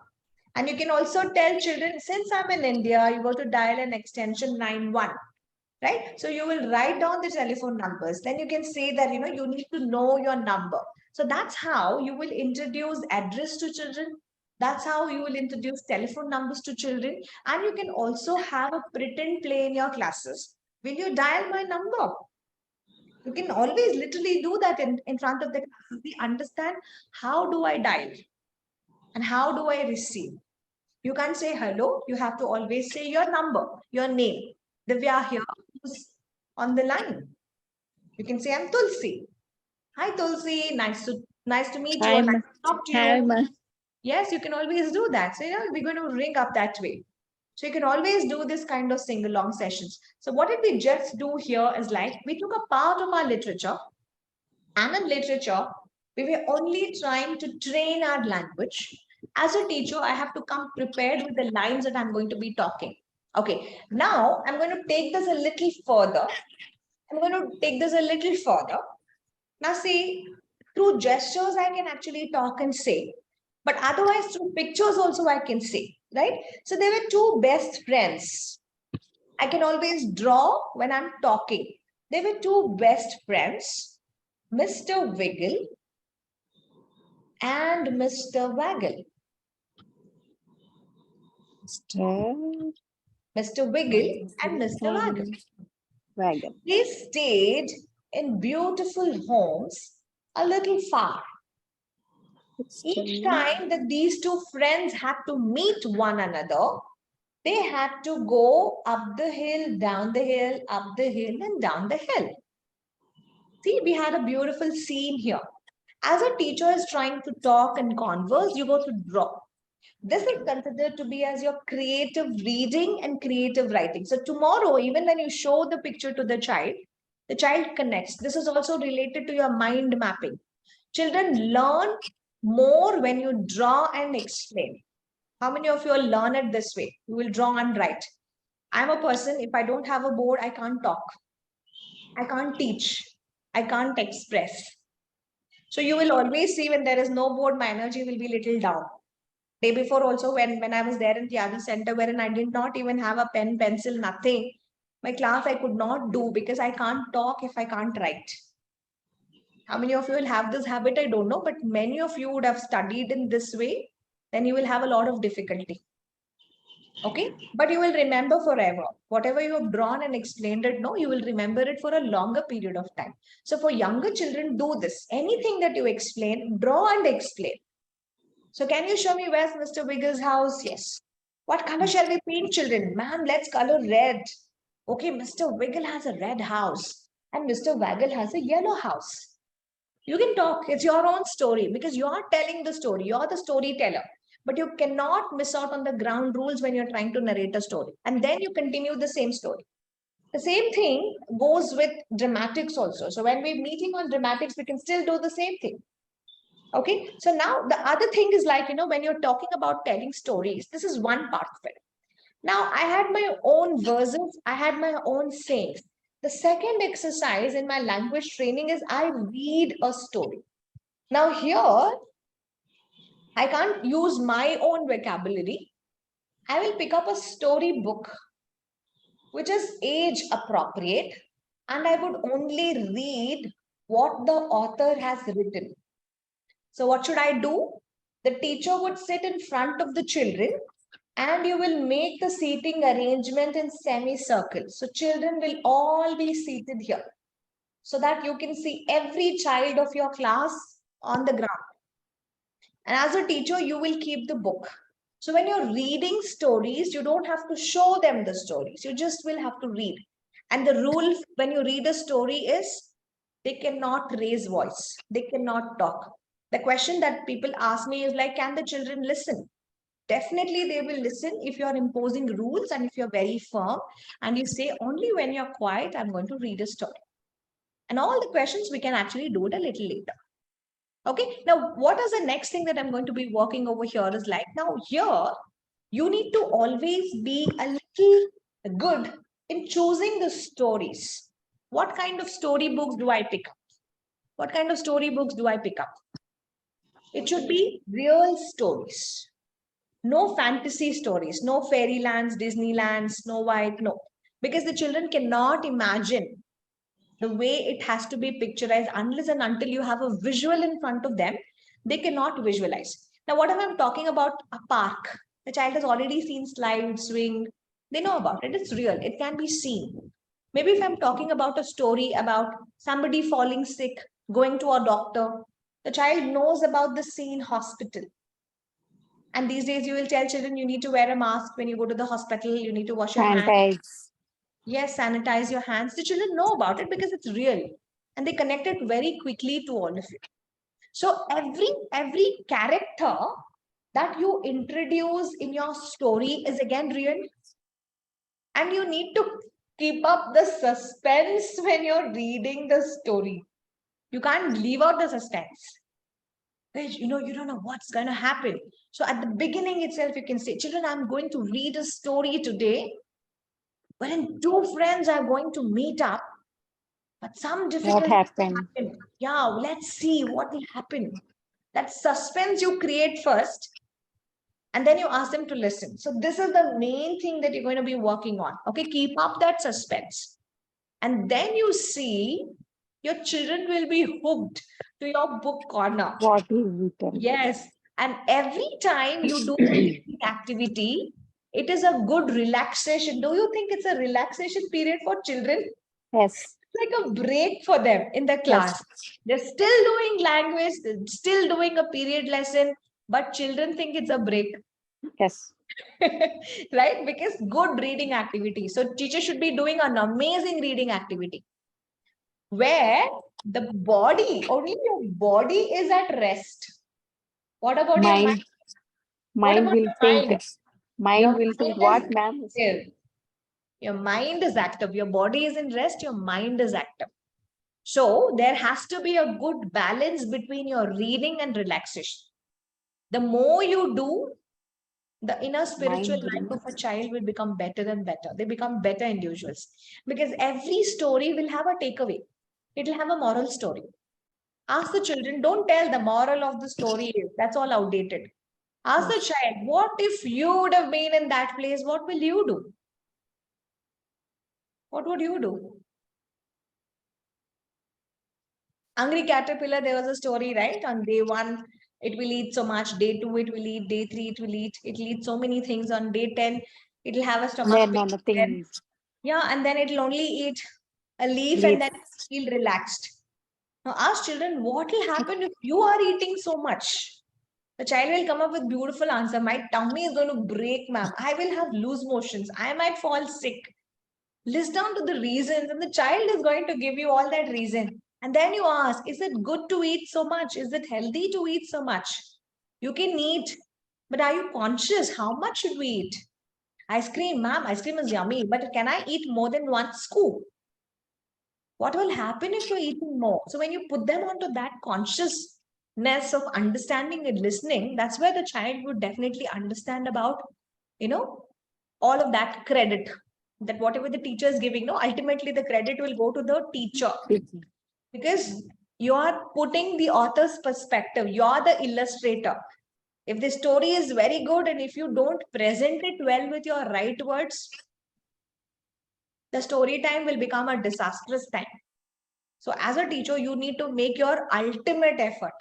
And you can also tell children, since I'm in India, you got to dial an extension 91. Right? So you will write down the telephone numbers. Then you can say that, you need to know your number. So that's how you will introduce address to children. That's how you will introduce telephone numbers to children. And you can also have a pretend play in your classes. Will you dial my number? You can always literally do that in front of the classes. We understand how do I dial and how do I receive. You can't say hello. You have to always say your number, your name. Divya here, who's on the line. You can say, I'm Tulsi. Hi, Tulsi. Nice to meet you. Hi, Or nice ma. to talk to Hi, you. ma. Yes, you can always do that. So, we're going to ring up that way. So you can always do this kind of sing-along sessions. So what did we just do here is like, we took a part of our literature, and in literature, we were only trying to train our language. As a teacher, I have to come prepared with the lines that I'm going to be talking. Okay, now I'm going to take this a little further. Now see, through gestures, I can actually talk and say, but otherwise through pictures also I can say, right? So there were two best friends. I can always draw when I'm talking. They were two best friends, Mr. Wiggle and Mr. Waggle. Mr. Mr. Wiggle and Mr. Waggle. Wagon. They stayed in beautiful homes a little far. Each time that these two friends had to meet one another, they had to go up the hill, down the hill, up the hill, and down the hill. See, we had a beautiful scene here. As a teacher is trying to talk and converse, you go to draw. This is considered to be as your creative reading and creative writing. So tomorrow, even when you show the picture to the child connects. This is also related to your mind mapping. Children learn more when you draw and explain. How many of you will learn it this way? You will draw and write. I'm a person, if I don't have a board, I can't talk. I can't teach. I can't express. So you will always see when there is no board, my energy will be little down. Day before also, when I was there in Tyagi Center, wherein I did not even have a pen, pencil, nothing. My class I could not do because I can't talk if I can't write. How many of you will have this habit? I don't know, but many of you would have studied in this way. Then you will have a lot of difficulty. Okay, but you will remember forever. Whatever you have drawn and explained it, no, you will remember it for a longer period of time. So for younger children, do this. Anything that you explain, draw and explain. So can you show me where's Mr. Wiggles' house? Yes. What color shall we paint, children? Ma'am, let's color red. Okay, Mr. Wiggle has a red house and Mr. Waggle has a yellow house. You can talk. It's your own story because you are telling the story. You're the storyteller. But you cannot miss out on the ground rules when you're trying to narrate a story. And then you continue the same story. The same thing goes with dramatics also. So when we're meeting on dramatics, we can still do the same thing. Okay. So now the other thing is like, when you're talking about telling stories, this is one part of it. Now I had my own verses. I had my own sayings. The second exercise in my language training is I read a story. Now here, I can't use my own vocabulary. I will pick up a story book, which is age appropriate, and I would only read what the author has written. So what should I do? The teacher would sit in front of the children and you will make the seating arrangement in semicircle. So children will all be seated here so that you can see every child of your class on the ground. And as a teacher, you will keep the book. So when you're reading stories, you don't have to show them the stories. You just will have to read. And the rule when you read a story is they cannot raise voice. They cannot talk. The question that people ask me is like, can the children listen? Definitely they will listen if you're imposing rules and if you're very firm and you say only when you're quiet, I'm going to read a story. And all the questions we can actually do it a little later. Okay, now what is the next thing that I'm going to be working over here is like, now here, you need to always be a little good in choosing the stories. What kind of story books do I pick up? What kind of story books do I pick up? It should be real stories. No fantasy stories, no fairylands, Disneyland, Snow White, no. Because the children cannot imagine the way it has to be picturized unless and until you have a visual in front of them, they cannot visualize. Now, what if I'm talking about a park? The child has already seen slide, swing. They know about it. It's real. It can be seen. Maybe if I'm talking about a story about somebody falling sick, going to a doctor, the child knows about the scene hospital. And these days, you will tell children you need to wear a mask when you go to the hospital, you need to wash your hands. Sanitize. Yes, sanitize your hands. The children know about it because it's real. and they connect it very quickly to all of you. So every character that you introduce in your story is again real, and you need to keep up the suspense when you're reading the story. You can't leave out the suspense. You don't know what's going to happen. So at the beginning itself, you can say, children, I'm going to read a story today wherein two friends are going to meet up, but some difficulties happen. Yeah, let's see what will happen. That suspense you create first, and then you ask them to listen. So this is the main thing that you're going to be working on. Okay, keep up that suspense. And then you see your children will be hooked to your book corner. What is written? Yes. And every time you do the activity, it is a good relaxation. Do you think it's a relaxation period for children? Yes. Like a break for them in the class. They're still doing language, still doing a period lesson, but children think it's a break. Yes. Right? Because good reading activity. So teacher should be doing an amazing reading activity where the body, only your body is at rest. What about your mind? Mind will think. Mind will think what is ma'am is saying. active. Your mind is active. Your body is in rest. Your mind is active. So there has to be a good balance between your reading and relaxation. The more you do, the inner spiritual life of a child will become better and better. They become better individuals because every story will have a takeaway. It will have a moral story. Ask the children, don't tell the moral of the story is, that's all outdated. Ask the child, what if you would have been in that place? What will you do? What would you do? Hungry caterpillar, there was a story, right? On day 1, it will eat so much. Day 2, it will eat. Day 3, it will eat. It will eat so many things. On day 10, it will have a stomach pain. Yeah, and then it will only eat a leaf and then feel relaxed. Now ask children, what will happen if you are eating so much? The child will come up with beautiful answer. My tummy is going to break, ma'am. I will have loose motions. I might fall sick. List down to the reasons, and the child is going to give you all that reason. And then you ask, is it good to eat so much? Is it healthy to eat so much? You can eat, but are you conscious? How much should we eat? Ice cream, ma'am, ice cream is yummy, but can I eat more than one scoop? What will happen if you're eating more? So when you put them onto that consciousness of understanding and listening, that's where the child would definitely understand about, all of that credit, that whatever the teacher is giving, ultimately the credit will go to the teacher because you are putting the author's perspective. You're the illustrator. If the story is very good and if you don't present it well with your right words, the story time will become a disastrous time. So as a teacher, you need to make your ultimate effort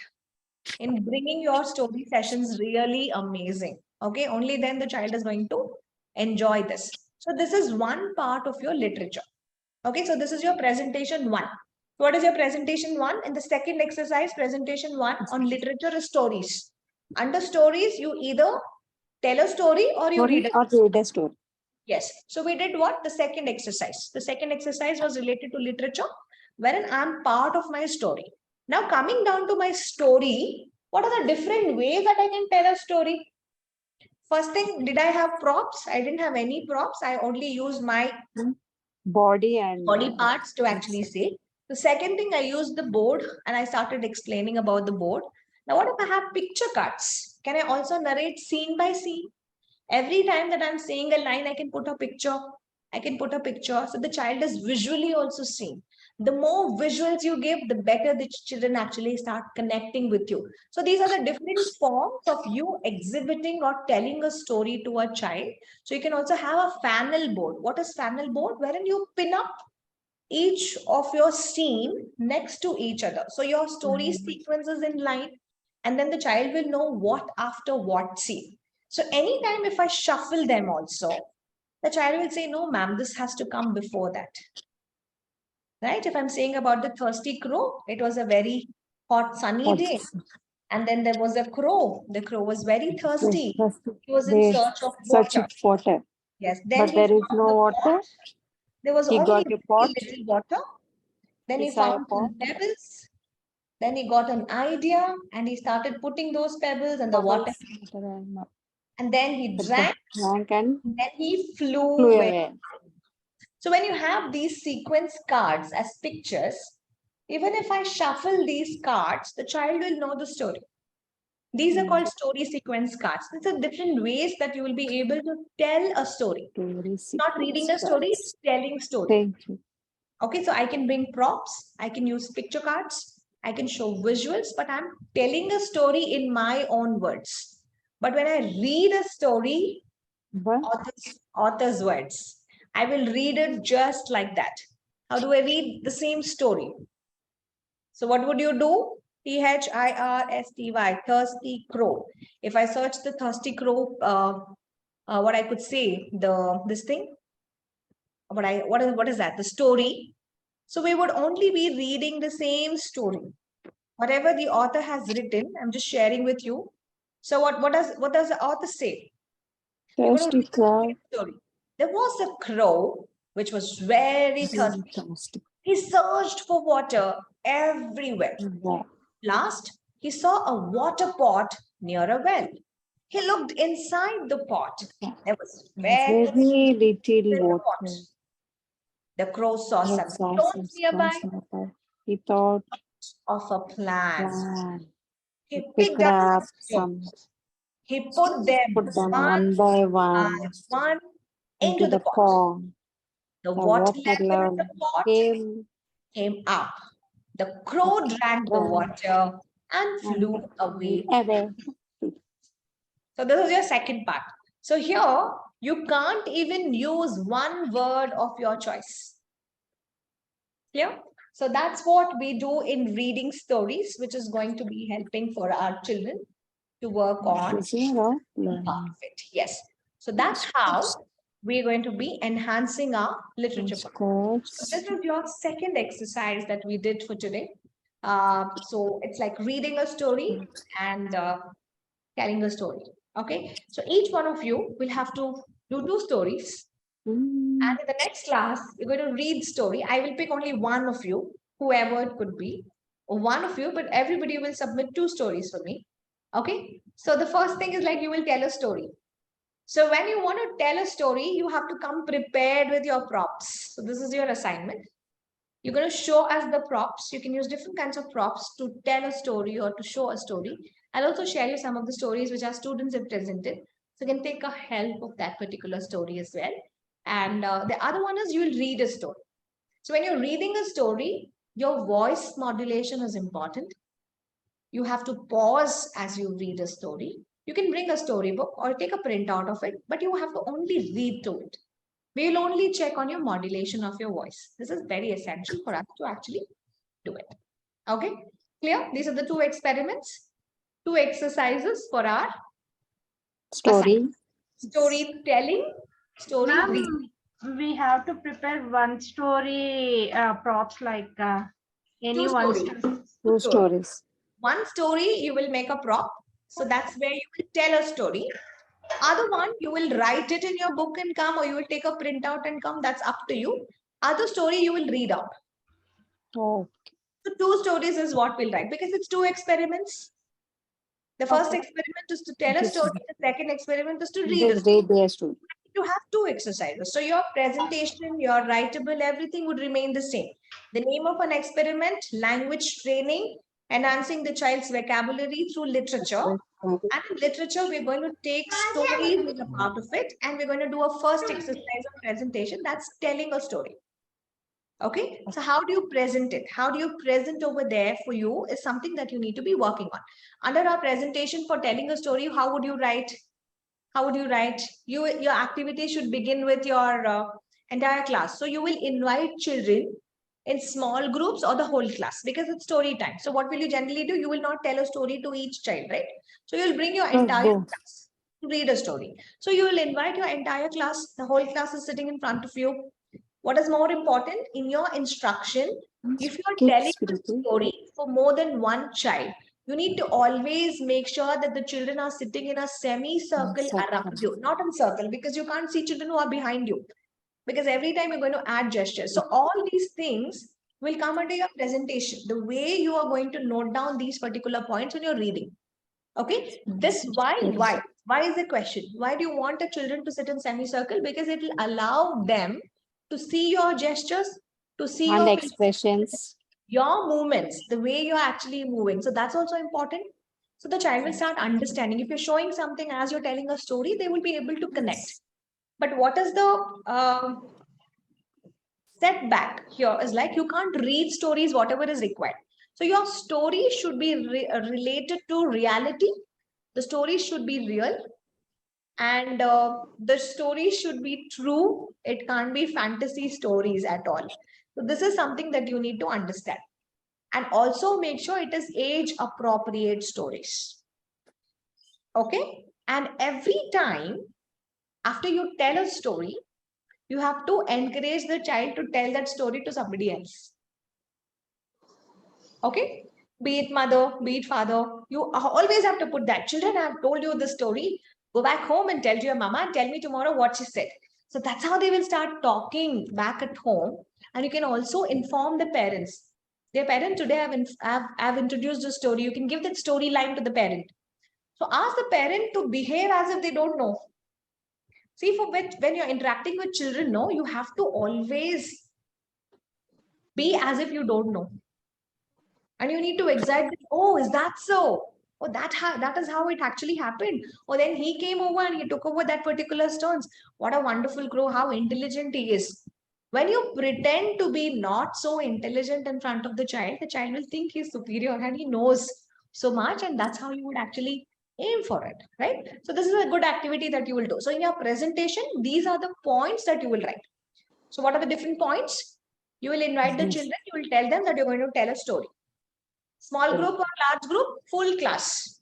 in bringing your story sessions really amazing. Okay, only then the child is going to enjoy this. So this is one part of your literature. Okay, so this is your presentation 1. What is your presentation 1? In the second exercise, presentation 1 on literature is stories. Under stories, you either tell a story or you read a story. Yes. So we did what? The second exercise. The second exercise was related to literature, wherein I'm part of my story. Now coming down to my story, what are the different ways that I can tell a story? First thing, did I have props? I didn't have any props. I only used my body parts to actually say. The second thing, I used the board and I started explaining about the board. Now, what if I have picture cards? Can I also narrate scene by scene? Every time that I'm saying a line, I can put a picture. So the child is visually also seen. The more visuals you give, the better the children actually start connecting with you. So these are the different forms of you exhibiting or telling a story to a child. So you can also have a fanel board. What is fanel board? Wherein you pin up each of your scene next to each other. So your story sequence is in line, and then the child will know what after what scene. So anytime if I shuffle them also, the child will say, no, ma'am, this has to come before that. Right? If I'm saying about the thirsty crow, it was a very hot, sunny day. And then there was a crow. The crow was very thirsty. He was in search of water. Yes. Then but there is no water. There was only a little water. Then he Is I found some pebbles. Then he got an idea and he started putting those pebbles in the water. And then he drank. and And then he flew flew away. away. So when you have these sequence cards as pictures, even if I shuffle these cards, the child will know the story. These are called story sequence cards. These are different ways that you will be able to tell a story. Not reading a story, it's telling story. Thank you. Okay, so I can bring props, I can use picture cards, I can show visuals, but I'm telling a story in my own words. But when I read a story, author's words, I will read it just like that. How do I read the same story? So what would you do? THIRSTY, thirsty crow. If I search the thirsty crow, what I could say, this thing, what is that? The story. So we would only be reading the same story. Whatever the author has written, I'm just sharing with you. So what does the author say? Thirsty crow. Story. There was a crow which was very thirsty. He searched for water everywhere. Last, he saw a water pot near a well. He looked inside the pot. There was very little water. The crow saw some stones nearby. He thought of a plant. He picked picked up up some. He put them one by one into the pot. pond. The water level in the pot came up. The crow drank the water and flew away. So this is your second part. So here, you can't even use one word of your choice. Clear? So that's what we do in reading stories, which is going to be helping for our children to work on part of it. Yes. So that's how we're going to be enhancing our literature. So this is your second exercise that we did for today. So it's like reading a story and telling a story. Okay. So each one of you will have to do 2 stories. And in the next class, you're going to read story. I will pick only one of you, whoever it could be, or one of you, but everybody will submit 2 stories for me. Okay. So the first thing is like you will tell a story. So when you want to tell a story, you have to come prepared with your props. So this is your assignment. You're going to show us the props. You can use different kinds of props to tell a story or to show a story. I'll also share you some of the stories which our students have presented. So you can take a help of that particular story as well. And the other one is you will read a story. So when you're reading a story, your voice modulation is important. You have to pause as you read a story. You can bring a storybook or take a printout of it, but you have to only read through it. We will only check on your modulation of your voice. This is very essential for us to actually do it. Okay, clear? These are the 2 experiments, 2 exercises for our storytelling, story reading. We have to prepare one story props like any 2 one stories. story. 2 stories. One story you will make a prop. So that's where you will tell a story. Other one, you will write it in your book and come, or you will take a printout and come. That's up to you. Other story, you will read out. Oh. So 2 stories is what we'll write because it's 2 experiments. The first experiment is to tell a story. The second experiment is to read a story. You have 2 exercises. So your presentation, your writable, everything would remain the same. The name of an experiment, language training, enhancing the child's vocabulary through literature. And in literature, we're going to take stories as a part of it. And we're going to do a first exercise of presentation. That's telling a story. Okay. So how do you present it? How do you present over there for you is something that you need to be working on. Under our presentation for telling a story, how would you write? How would you write? Your activity should begin with your entire class. So you will invite children in small groups or the whole class because it's story time. So what will you generally do? You will not tell a story to each child, right? So you'll bring your entire class to read a story. So you will invite your entire class. The whole class is sitting in front of you. What is more important in your instruction? If you're telling a story for more than one child, you need to always make sure that the children are sitting in a semicircle around you, not in circle, because you can't see children who are behind you. Because every time you're going to add gestures. So all these things will come under your presentation. The way you are going to note down these particular points when you're reading. Okay, this why is the question? Why do you want the children to sit in semicircle? Because it will allow them to see your gestures, to see And your expressions. your movements, the way you're actually moving. So that's also important. So the child will start understanding. If you're showing something as you're telling a story, they will be able to connect. But what is the setback here is like you can't read stories whatever is required. So your story should be related to reality. The story should be real, and the story should be true. It can't be fantasy stories at all. So this is something that you need to understand, and also make sure it is age appropriate stories. Okay, and every time after you tell a story, you have to encourage the child to tell that story to somebody else. Okay, be it mother, be it father, you always have to put that. Children, I have told you this story. Go back home and tell to your mama and tell me tomorrow what she said. So that's how they will start talking back at home. And you can also inform the parents. Their parent today, I've introduced a story. You can give that storyline to the parent. So ask the parent to behave as if they don't know. See, for which when you're interacting with children, no, you have to always be as if you don't know. And you need to excite them. Oh, is that so? Oh, that is how it actually happened. Oh, then he came over and he took over that particular stones. What a wonderful crow, how intelligent he is. When you pretend to be not so intelligent in front of the child will think he's superior and he knows so much, and that's how you would actually aim for it, right? So this is a good activity that you will do. So in your presentation, these are the points that you will write. So what are the different points? You will invite the children, you will tell them that you're going to tell a story. Small group or large group, full class.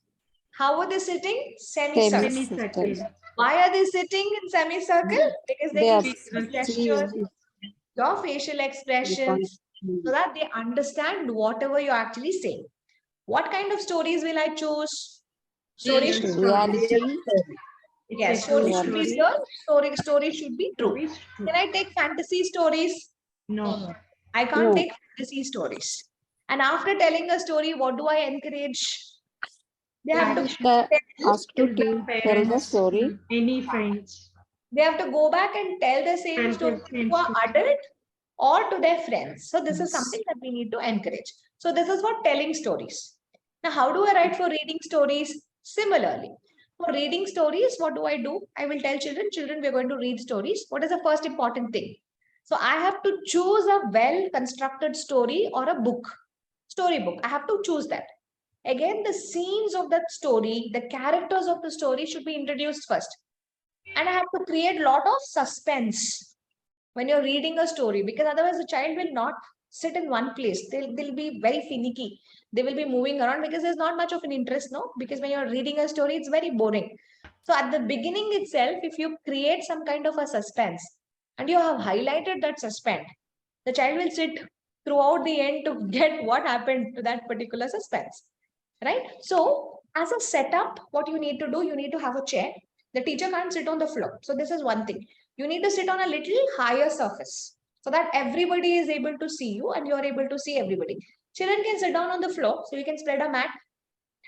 How are they sitting? Semicircle. Semicircle. Why are they sitting in semicircle? Because they They are can see your gestures, your facial expressions, so that they understand whatever you're actually saying. What kind of stories will I choose? Stories. reality. Yes, story should be real. Story should be true. Stories true. Can I take fantasy stories? No. I can't No. take fantasy stories. And after telling a story, what do I encourage? They have to Ask to tell the Parents, story. any friends. they have to go back and tell the same story to an adult or to their friends. So this is something that we need to encourage. So this is for telling stories. Now, how do I write for reading stories? Similarly, for reading stories, what do? I will tell children, we're going to read stories. What is the first important thing? So I have to choose a well-constructed story or a book, storybook. I have to choose that. Again, the scenes of that story, the characters of the story should be introduced first. And I have to create a lot of suspense when you're reading a story, because otherwise the child will not sit in one place. They'll be very finicky. They will be moving around because there's not much of an interest, no? Because when you're reading a story, it's very boring. So at the beginning itself, if you create some kind of a suspense and you have highlighted that suspense, the child will sit throughout the end to get what happened to that particular suspense, right? So as a setup, what you need to do, you need to have a chair. The teacher can't sit on the floor. So this is one thing. You need to sit on a little higher surface so that everybody is able to see you and you're able to see everybody. Children can sit down on the floor, so you can spread a mat,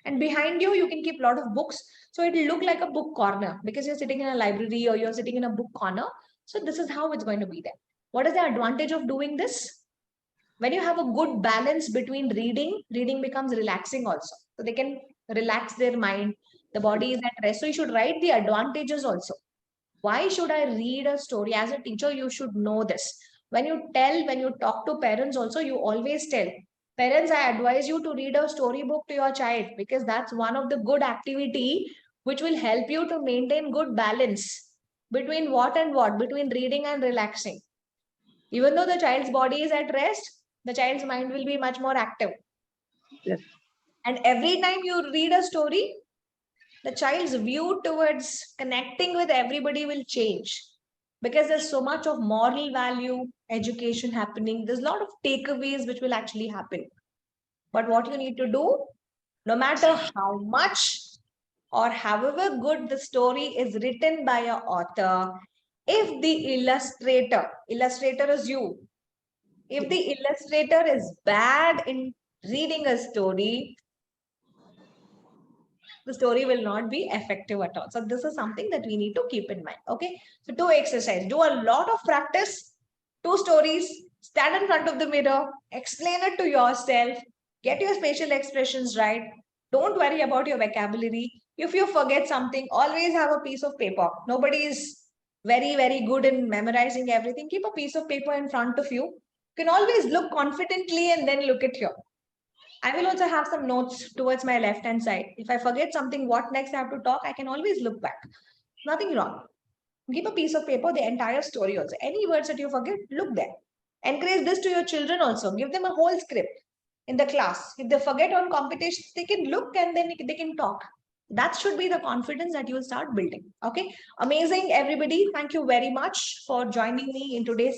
and behind you, you can keep a lot of books. So it will look like a book corner because you're sitting in a library or you're sitting in a book corner. So this is how it's going to be there. What is the advantage of doing this? When you have a good balance between reading becomes relaxing also. So they can relax their mind. The body is at rest. So you should write the advantages also. Why should I read a story? As a teacher, you should know this. When you talk to parents also, you always tell, parents, I advise you to read a storybook to your child because that's one of the good activity which will help you to maintain good balance between what and what, between reading and relaxing. Even though the child's body is at rest, the child's mind will be much more active. Yes. And every time you read a story, the child's view towards connecting with everybody will change because there's so much of moral value education happening. There's a lot of takeaways which will actually happen. But what you need to do, no matter how much or however good the story is written by an author, if the illustrator is you, If the illustrator is bad in reading a story, the story will not be effective at all. So this is something that we need to keep in mind. Okay. So 2 exercise, do a lot of practice, 2 stories, stand in front of the mirror, explain it to yourself, get your facial expressions right. Don't worry about your vocabulary. If you forget something, always have a piece of paper. Nobody is very, very good in memorizing everything. Keep a piece of paper in front of you. You can always look confidently and then look at here. I will also have some notes towards my left hand side. If I forget something, what next I have to talk, I can always look back. Nothing wrong. Give a piece of paper, the entire story also. Any words that you forget, look there. Encourage this to your children also. Give them a whole script in the class. If they forget on competitions, they can look and then they can talk. That should be the confidence that you'll start building. Okay. Amazing, everybody. Thank you very much for joining me in today's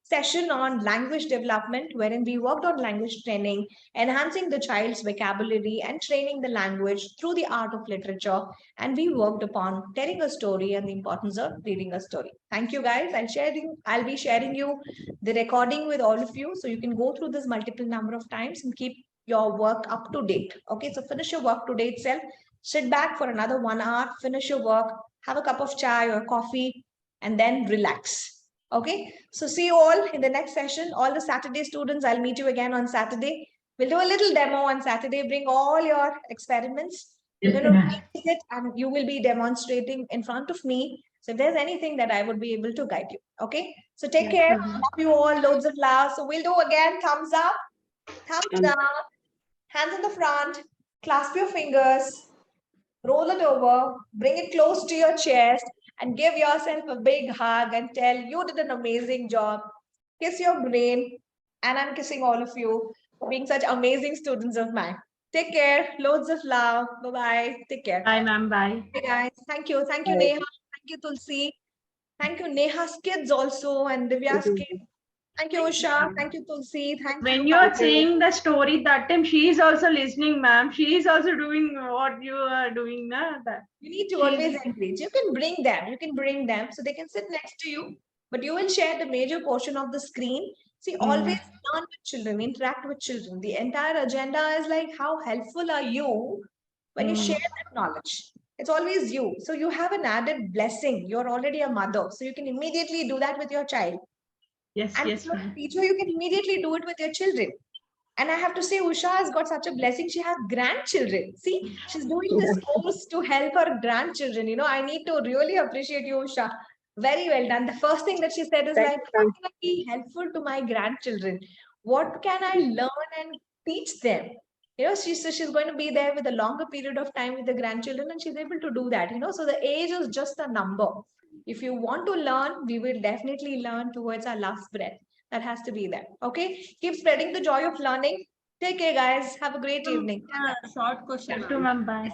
session on language development, wherein we worked on language training, enhancing the child's vocabulary and training the language through the art of literature. And we worked upon telling a story and the importance of reading a story. Thank you guys. I'll be sharing you the recording with all of you. So you can go through this multiple number of times and keep your work up to date. Okay, so finish your work today itself. Sit back for another 1 hour, finish your work, have a cup of chai or coffee, and then relax. Okay, so see you all in the next session. All the Saturday students, I'll meet you again on Saturday. We'll do a little demo on Saturday. Bring all your experiments. We're going to practice it and you will be demonstrating in front of me. So if there's anything that I would be able to guide you. Okay, so take care. Love you all. Loads of love. So we'll do again. Thumbs up, thumbs up, hands in the front, clasp your fingers, roll it over, bring it close to your chest, and give yourself a big hug and tell you did an amazing job. Kiss your brain, and I'm kissing all of you for being such amazing students of mine. Take care. Loads of love. Bye-bye. Take care. Bye, ma'am. Bye. Hey guys. Thank you. Thank you, Neha. Thank you, Tulsi. Thank you, Neha's kids also, and Divya's kids. Thank you, Usha. Thank you, Tulsi. Thank When you. you're saying the story that time, she is also listening, ma'am. She is also doing what you are doing. That. You need to always encourage. You can bring them. You can bring them so they can sit next to you. But you will share the major portion of the screen. See, always learn with children, interact with children. The entire agenda is like, how helpful are you when you share that knowledge? It's always you. So you have an added blessing. You're already a mother. So you can immediately do that with your child. Yes, And yes, if you're ma'am. a teacher, you can immediately do it with your children. And I have to say, Usha has got such a blessing. She has grandchildren. See, she's doing this course to help her grandchildren. You know, I need to really appreciate you, Usha. Very well done. The first thing that she said is like, how can I be helpful to my grandchildren? What can I learn and teach them? You know, she's going to be there with a longer period of time with the grandchildren, and she's able to do that. You know, so the age is just a number. If you want to learn, we will definitely learn towards our last breath. That has to be there. Okay. Keep spreading the joy of learning. Take care, guys. Have a great evening. Short question. To ma'am. Bye.